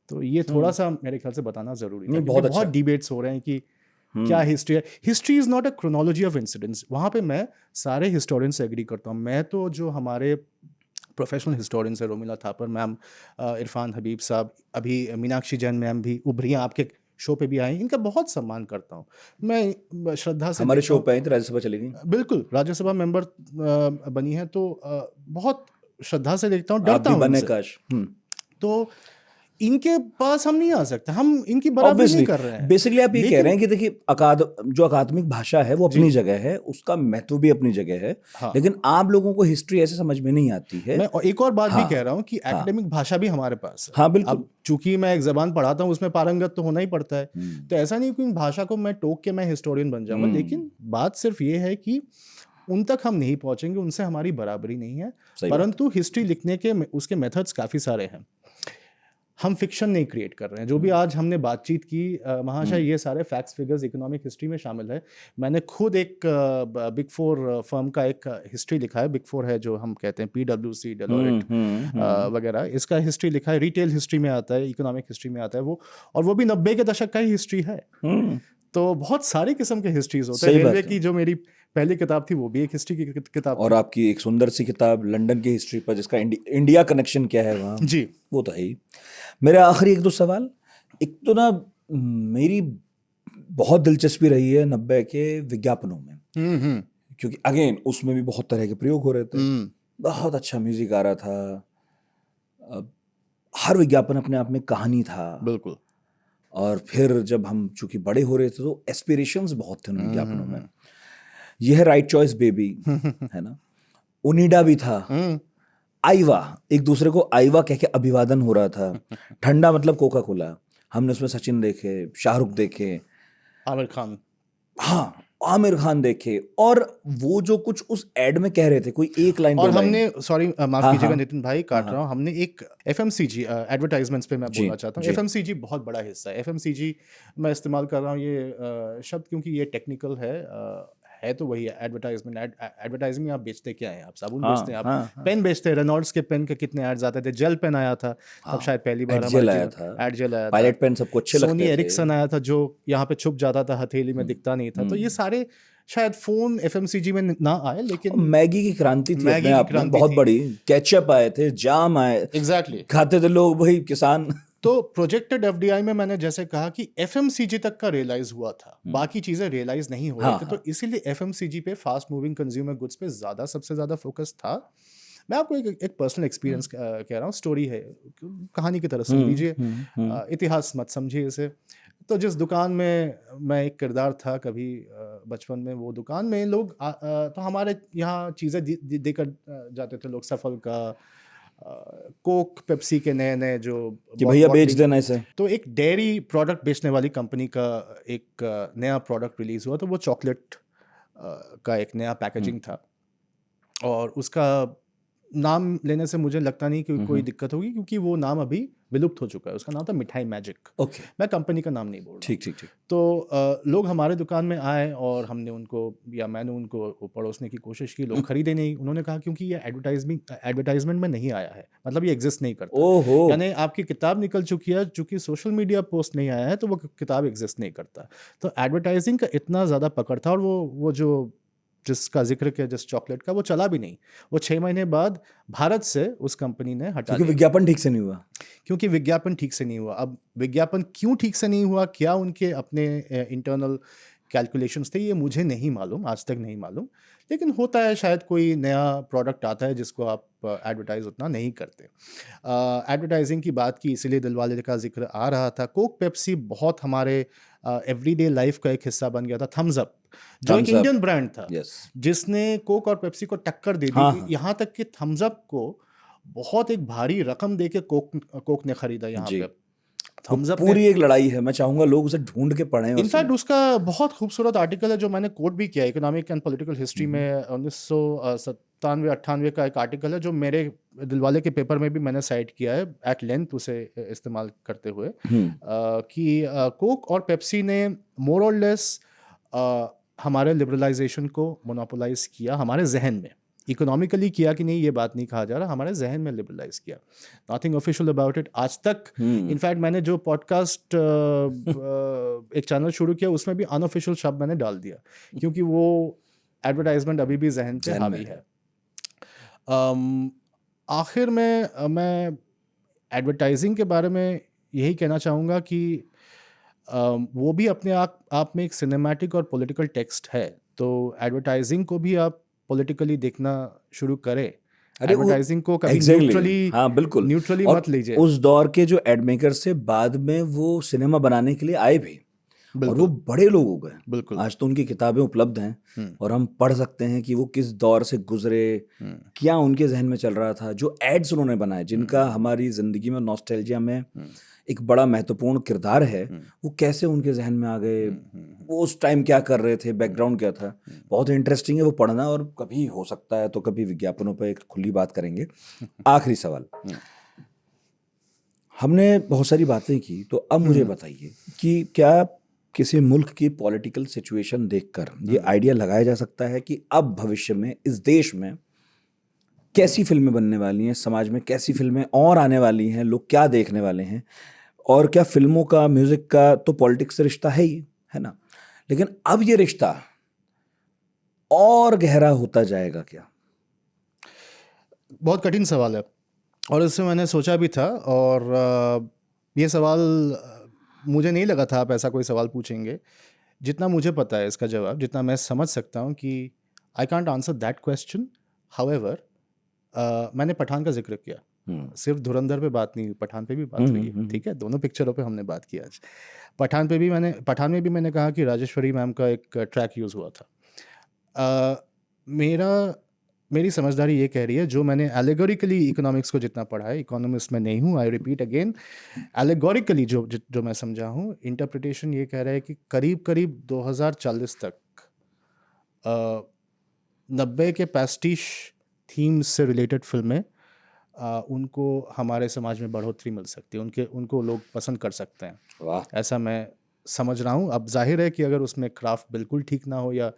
तो ये थोड़ा सा मेरे ख्याल से बताना जरूरी है। बहुत डिबेट्स हो रहे हैं कि क्या हिस्ट्री है। History is not a chronology of incidents. वहाँ पे मैं सारे हिस्टोरियन से एग्री करता हूँ। मैं तो जो हमारे प्रोफेशनल हिस्टोरियंस है, रोमिला थापर मैम, इरफान हबीब साहब, अभी मीनाक्षी जैन मैम भी उभरी, आपके शो पे भी आई, इनका बहुत सम्मान करता हूँ मैं, श्रद्धा से। हमारे शो पे आई थी, राज्यसभा चली गई। बिल्कुल, राज्यसभा मेंबर बनी है, तो बहुत श्रद्धा से देखता हूँ, डरता हूँ इनसे। तो इनके पास हम नहीं आ सकते, हम इनकी बराबरी नहीं कर रहे हैं। बेसिकली आप ये कह रहे हैं कि देखिए, जो अकादमिक भाषा है वो अपनी जगह है, उसका महत्व भी अपनी जगह है। हाँ। लेकिन आप लोगों को हिस्ट्री ऐसे समझ में नहीं आती है। मैं एक और बात भी कह रहा हूँ कि एकेडमिक भाषा भी हमारे पास है। हाँ बिल्कुल। चूंकि मैं एक जबान पढ़ाता हूँ, उसमें पारंगत तो होना ही पड़ता है। तो ऐसा नहीं कि भाषा को मैं टोक के मैं हिस्टोरियन बन जाऊंगा, लेकिन बात सिर्फ ये है कि उन तक हम नहीं पहुंचेंगे, उनसे हमारी बराबरी नहीं है। परंतु हिस्ट्री लिखने के उसके मेथड्स काफी सारे हैं। हम फिक्शन नहीं क्रिएट कर रहे हैं। जो भी आज हमने बातचीत की महाशय, ये सारे फैक्ट्स फिगर्स इकोनॉमिक हिस्ट्री में शामिल है। मैंने खुद एक बिग फोर फर्म का एक हिस्ट्री लिखा है। बिग फोर है जो हम कहते हैं PwC, डेलोइट वगैरह, इसका हिस्ट्री लिखा है। रिटेल हिस्ट्री में आता है, इकोनॉमिक हिस्ट्री में आता है वो, और वो भी 90 के दशक का ही हिस्ट्री है। तो बहुत सारी किस्म के हिस्ट्रीज होते हैं। रेलवे की जो मेरी पहली किताब थी वो भी एक हिस्ट्री की किताब और आपकी एक सुंदर सी किताब लंदन की हिस्ट्री पर, जिसका इंडिया कनेक्शन क्या है वहाँ, जी, वो तो है ही। मेरा आखिरी 1-2 सवाल। एक तो ना, मेरी बहुत दिलचस्पी रही है 90 के विज्ञापनों में, क्योंकि अगेन उसमें भी बहुत तरह के प्रयोग हो रहे थे, बहुत अच्छा म्यूजिक आ रहा था, हर विज्ञापन अपने आप में कहानी था। बिल्कुल। और फिर जब हम चूंकि बड़े हो रहे थे तो एस्पिरेशंस बहुत थे उन विज्ञापनों में। यह है राइट चॉइस बेबी, है ना, ओनिडा भी था, आईवा, एक दूसरे को आईवा कह के अभिवादन हो रहा था। ठंडा मतलब कोका कोला। हमने उसमें सचिन देखे, शाहरुख देखे, आमिर खान, हाँ आमिर खान देखे, और वो जो कुछ उस एड में कह रहे थे, कोई एक लाइन, और हमने, सॉरी माफ कीजिएगा नितिन भाई, काट रहा हूँ, हमने एक FMCG एडवर्टाइजमेंट्स पे मैं बोलना चाहता हूँ। FMCG बहुत बड़ा हिस्सा है। FMCG मैं इस्तेमाल कर रहा हूँ ये शब्द क्योंकि ये टेक्निकल है, है तो वही है एडवर्टाइजमेंट। एडवर्टाइजिंग में आप बेचते क्या हैं? आप साबुन हाँ बेचते हैं, आप हाँ पेन बेचते हैं। रेनॉल्ड्स के पेन के कितने एड्स आते थे, जेल पेन आया था तब हाँ, शायद पहली बार हमारे एडजेल आया जीवन। था, एडजेल आया था, पायलट पेन सबको अच्छे सोनी लगते थे। एरिक्सन आया था जो यहाँ पे छुप जाता था हथेली में, दिखता नहीं था। तो ये सारे शायद फोन एफएमसीजी में ना आए, और लेकिन मैगी की क्रांति थी अपने मैगी की आप में क्रांति बहुत थी। बड़ी। केचप आए थे, जाम आए, एग्जैक्टली। खाते थे लोग वही किसान। तो प्रोजेक्टेड एफडीआई में मैंने जैसे कहा कि एफएमसीजी तक का रियलाइज हुआ था, बाकी चीजें रियलाइज नहीं हो रहे हाँ थे। हाँ तो इसीलिए एफएमसीजी पे, फास्ट मूविंग कंज्यूमर गुड्स पे ज्यादा, सबसे ज्यादा फोकस था। मैं आपको एक पर्सनल एक्सपीरियंस कह रहा हूँ, स्टोरी है, कहानी की तरह सुन लीजिए, इतिहास मत समझिए इसे। तो जिस दुकान में मैं एक किरदार था कभी बचपन में, वो दुकान में लोग तो हमारे यहाँ चीज़ें देकर जाते थे लोग, सफल का, कोक, पेप्सी के नए नए जो कि भैया बेच बॉटलिंग। देना इसे। तो एक डेयरी प्रोडक्ट बेचने वाली कंपनी का एक नया प्रोडक्ट रिलीज हुआ, तो वो चॉकलेट का एक नया पैकेजिंग था, और उसका नाम लेने से मुझे लगता नहीं कि कोई दिक्कत होगी, क्योंकि वो नाम अभी विलुप्त हो चुका है। उसका नाम था मिठाई मैजिक। ओके, मैं कंपनी का नाम नहीं बोल रहा हूँ। ठीक ठीक ठीक। तो लोग हमारे दुकान में आए और हमने उनको, या मैंने उनको परोसने की कोशिश की। लोग खरीदे नहीं। उन्होंने कहा क्योंकि ये एडवर्टाइजमेंट में नहीं आया है, मतलब ये एग्जिस्ट नहीं करता। ओहो, यानी आपकी किताब निकल चुकी है, चूंकि सोशल मीडिया पोस्ट नहीं आया है तो वो किताब एग्जिस्ट नहीं करता। तो एडवर्टाइजिंग का इतना ज़्यादा पकड़ था, और वो जो जिसका जिक्र किया, जिस चॉकलेट का, वो चला भी नहीं। वो 6 महीने बाद भारत से उस कंपनी ने हटा क्योंकि लिया, विज्ञापन ठीक से नहीं हुआ। क्योंकि विज्ञापन ठीक से नहीं हुआ। अब विज्ञापन क्यों ठीक से नहीं हुआ, क्या उनके अपने इंटरनल कैलकुलेशंस थे, ये मुझे नहीं मालूम, आज तक नहीं मालूम। लेकिन होता है, शायद कोई नया प्रोडक्ट आता है जिसको आप एडवर्टाइज उतना नहीं करते। एडवर्टाइजिंग की बात की, इसीलिए दिलवाले का जिक्र आ रहा था। कोक, पेप्सी बहुत हमारे एवरीडे लाइफ का एक हिस्सा बन गया था। थम्स अप जो एक थम्स अप, इंडियन ब्रांड था, यस। जिसने कोक और पेप्सी को टक्कर दे दी। हाँ हाँ यहाँ तक कि थम्स अप को बहुत एक भारी रकम दे के कोक ने खरीदा यहाँ जी, पे। वो थम्स अप ने, पूरी एक लड़ाई है। मैं चाहूंगा लोग उसे ढूंढ के पढ़ें और इनफैक्ट सुने। उसका बहुत खूबसूरत आर्टिकल है जो मैंने कोट भी किया, इकोनॉमिक एंड पॉलिटिकल हिस्ट्री में 1997-98 का एक आर्टिकल है, जो मेरे दिलवाले के पेपर में भी मैंने साइट किया है एट लेंथ उसे इस्तेमाल करते हुए, कि कोक और पेप्सी ने मोर और लेस हमारे लिबरलाइजेशन को मोनोपोलाइज किया, हमारे जहन में। इकोनॉमिकली किया कि नहीं ये बात नहीं कहा जा रहा, हमारे जहन में लिबरलाइज किया। नथिंग ऑफिशियल अबाउट इट आज तक। इनफैक्ट मैंने जो पॉडकास्ट एक चैनल शुरू किया, उसमें भी अनऑफिशियल शब्द मैंने डाल दिया, क्योंकि वो एडवर्टाइजमेंट अभी भी जहन पे जहन में हावी है। आखिर में मैं एडवर्टाइजिंग के बारे में यही कहना चाहूँगा कि वो भी अपने आप में एक सिनेमैटिक और पॉलिटिकल टेक्स्ट है। तो एडवर्टाइजिंग को भी आप पॉलिटिकली देखना शुरू करें। अरे वो एडवर्टाइजिंग को कभी एग्जैक्टली, हाँ बिल्कुल। न्यूट्रली और मत लीजिए। उस दौर के जो एड मेकर से बाद में वो सिनेमा बनाने के लिए आए भी, और वो बिल्कुल बड़े लोग हो गए। बिल्कुल। आज तो उनकी किताबें उपलब्ध हैं और हम पढ़ सकते हैं कि वो किस दौर से गुजरे, क्या उनके जहन में चल रहा था। जो एड्स उन्होंने बनाए, जिनका हमारी जिंदगी में नॉस्टैल्जिया में एक बड़ा महत्वपूर्ण किरदार है, वो कैसे उनके जहन में आ गए, वो उस टाइम क्या कर रहे थे, बैकग्राउंड क्या था, बहुत इंटरेस्टिंग है वो पढ़ना। और कभी हो सकता है तो कभी विज्ञापनों पर एक खुली बात करेंगे। आखिरी सवाल, हमने बहुत सारी बातें की, तो अब मुझे बताइए कि क्या किसी मुल्क की पॉलिटिकल सिचुएशन देखकर ये आइडिया लगाया जा सकता है कि अब भविष्य में इस देश में कैसी फिल्में बनने वाली हैं, समाज में कैसी फिल्में और आने वाली हैं, लोग क्या देखने वाले हैं, और क्या फिल्मों का, म्यूजिक का तो पॉलिटिक्स से रिश्ता है ही, है ना, लेकिन अब ये रिश्ता और गहरा होता जाएगा क्या? बहुत कठिन सवाल है, और इससे मैंने सोचा भी था, और ये सवाल मुझे नहीं लगा था आप ऐसा कोई सवाल पूछेंगे। जितना मुझे पता है इसका जवाब, जितना मैं समझ सकता हूँ, कि I can't answer that question. However, मैंने पठान का जिक्र किया, सिर्फ धुरंधर पे बात नहीं, पठान पे भी बात हुई है, ठीक है, दोनों पिक्चरों पे हमने बात की आज। पठान में भी मैंने कहा कि राजेश्वरी मैम का एक ट्रैक यूज़ हुआ था। मेरी समझदारी ये कह रही है, जो मैंने एलेगोरिकली इकोनॉमिक्स को जितना पढ़ा है, इकोनॉमिस्ट में नहीं हूँ, आई रिपीट अगेन, एलेगोरिकली जो मैं समझा हूँ, इंटरप्रिटेशन ये कह रहा है कि करीब करीब 2040 तक 90 के पैस्टिश थीम्स से रिलेटेड फिल्में उनको हमारे समाज में बढ़ोतरी मिल सकती है, उनको लोग पसंद कर सकते हैं। वाह, ऐसा मैं समझ रहा हूँ। अब जाहिर है कि अगर उसमें क्राफ्ट बिल्कुल ठीक ना हो, या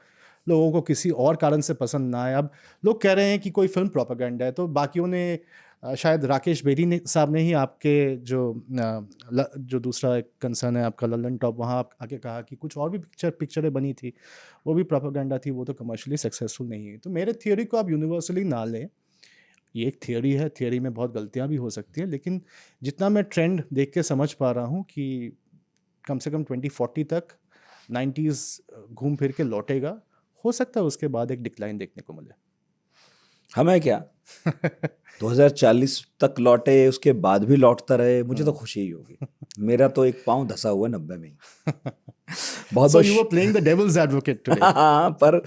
लोगों को किसी और कारण से पसंद ना आए। अब लोग कह रहे हैं कि कोई फ़िल्म प्रोपेगेंडा है, तो बाकियों ने शायद राकेश बेरी ने साहब ने ही आपके जो दूसरा एक कंसर्न है आपका लल्लन टॉप, वहाँ आप आके कहा कि कुछ और भी पिक्चरें बनी थी, वो भी प्रोपेगेंडा थी, वो तो कमर्शियली सक्सेसफुल नहीं हुई। तो मेरे थ्योरी को आप यूनिवर्सली ना लें, ये एक थ्योरी है, थ्योरी में बहुत गलतियाँ भी हो सकती हैं, लेकिन जितना मैं ट्रेंड देख के समझ पा रहा हूँ कि कम से कम 2040 तक 90s घूम फिर के लौटेगा। हो सकता है उसके बाद एक डिक्लाइन देखने को मिले। हमें क्या 2040 तक लौटे, उसके बाद भी लौटता रहे, मुझे तो खुशी ही होगी। मेरा तो एक पाँव धसा हुआ है 90 में ही। बहुत So बहुत you were playing the devil's advocate today. हाँ, पर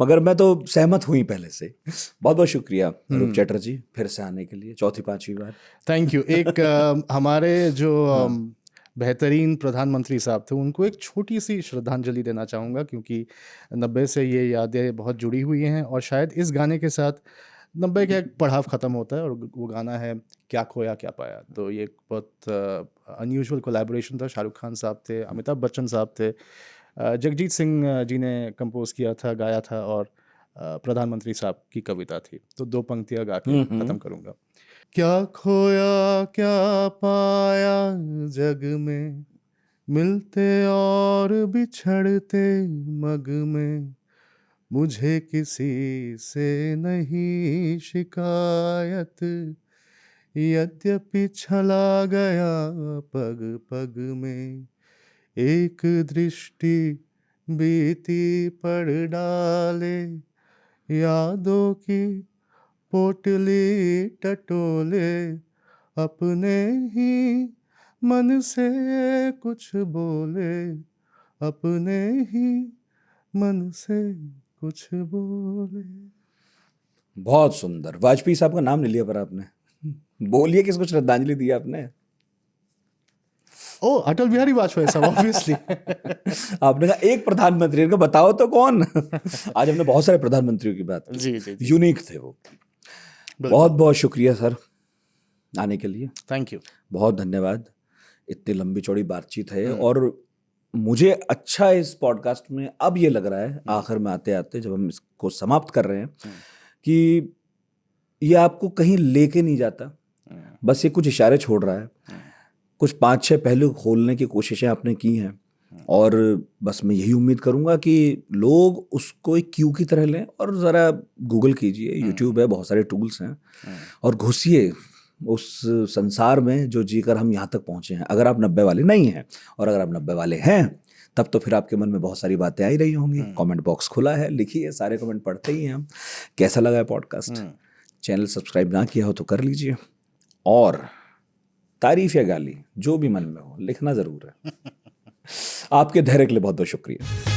मगर मैं तो सहमत हुई पहले से। बहुत बहुत शुक्रिया रूप चटर्जी फिर से आने के लिए, चौथी पांचवी बार। Thank you. एक हमारे जो बेहतरीन प्रधानमंत्री साहब थे, उनको एक छोटी सी श्रद्धांजलि देना चाहूँगा, क्योंकि 90 से ये यादें बहुत जुड़ी हुई हैं, और शायद इस गाने के साथ 90 का एक पड़ाव ख़त्म होता है, और वो गाना है क्या खोया क्या पाया। तो ये एक बहुत अनयूजुअल कोलैबोरेशन था। शाहरुख खान साहब थे, अमिताभ बच्चन साहब थे, जगजीत सिंह जी ने कंपोज किया था, गाया था, और प्रधानमंत्री साहब की कविता थी। तो 2 पंक्तियाँ गा के ख़त्म करूँगा। क्या खोया क्या पाया जग में, मिलते और बिछड़ते मग में, मुझे किसी से नहीं शिकायत, यद्यपि छला गया पग पग में, एक दृष्टि बीती पड़ डाले, यादों की पोटली टटोले, अपने ही मन से कुछ बोले, अपने ही मन से कुछ बोले। बहुत सुंदर। वाजपेयी साहब का नाम ले लिया पर आपने, बोलिए किसको श्रद्धांजलि दी आपने? ओ, अटल बिहारी वाजपेयी साहब, ऑब्वियसली। आपने कहा एक प्रधानमंत्री, इनका बताओ तो कौन। आज हमने बहुत सारे प्रधानमंत्रियों की बात की, जी जी जी, यूनिक थे वो। बहुत बहुत शुक्रिया सर आने के लिए। Thank you. बहुत धन्यवाद। इतनी लंबी चौड़ी बातचीत है, और मुझे अच्छा इस पॉडकास्ट में अब ये लग रहा है आखिर में आते आते, जब हम इसको समाप्त कर रहे हैं, कि ये आपको कहीं लेके नहीं जाता, बस ये कुछ इशारे छोड़ रहा है। कुछ 5-6 पहलू खोलने की कोशिशें आपने की हैं, और बस मैं यही उम्मीद करूंगा कि लोग उसको एक क्यू की तरह लें, और ज़रा गूगल कीजिए, यूट्यूब है, बहुत सारे टूल्स हैं, और घुसिए उस संसार में जो जीकर हम यहाँ तक पहुँचे हैं। अगर आप 90 वाले नहीं हैं, और अगर आप 90 वाले हैं, तब तो फिर आपके मन में बहुत सारी बातें आ ही रही होंगी। कमेंट बॉक्स खुला है, लिखिए, सारे कमेंट पढ़ते ही हैं हम। कैसा लगा है पॉडकास्ट? चैनल सब्सक्राइब ना किया हो तो कर लीजिए, और तारीफ या गाली जो भी मन में हो लिखना ज़रूर है। आपके धैर्य के लिए बहुत बहुत शुक्रिया।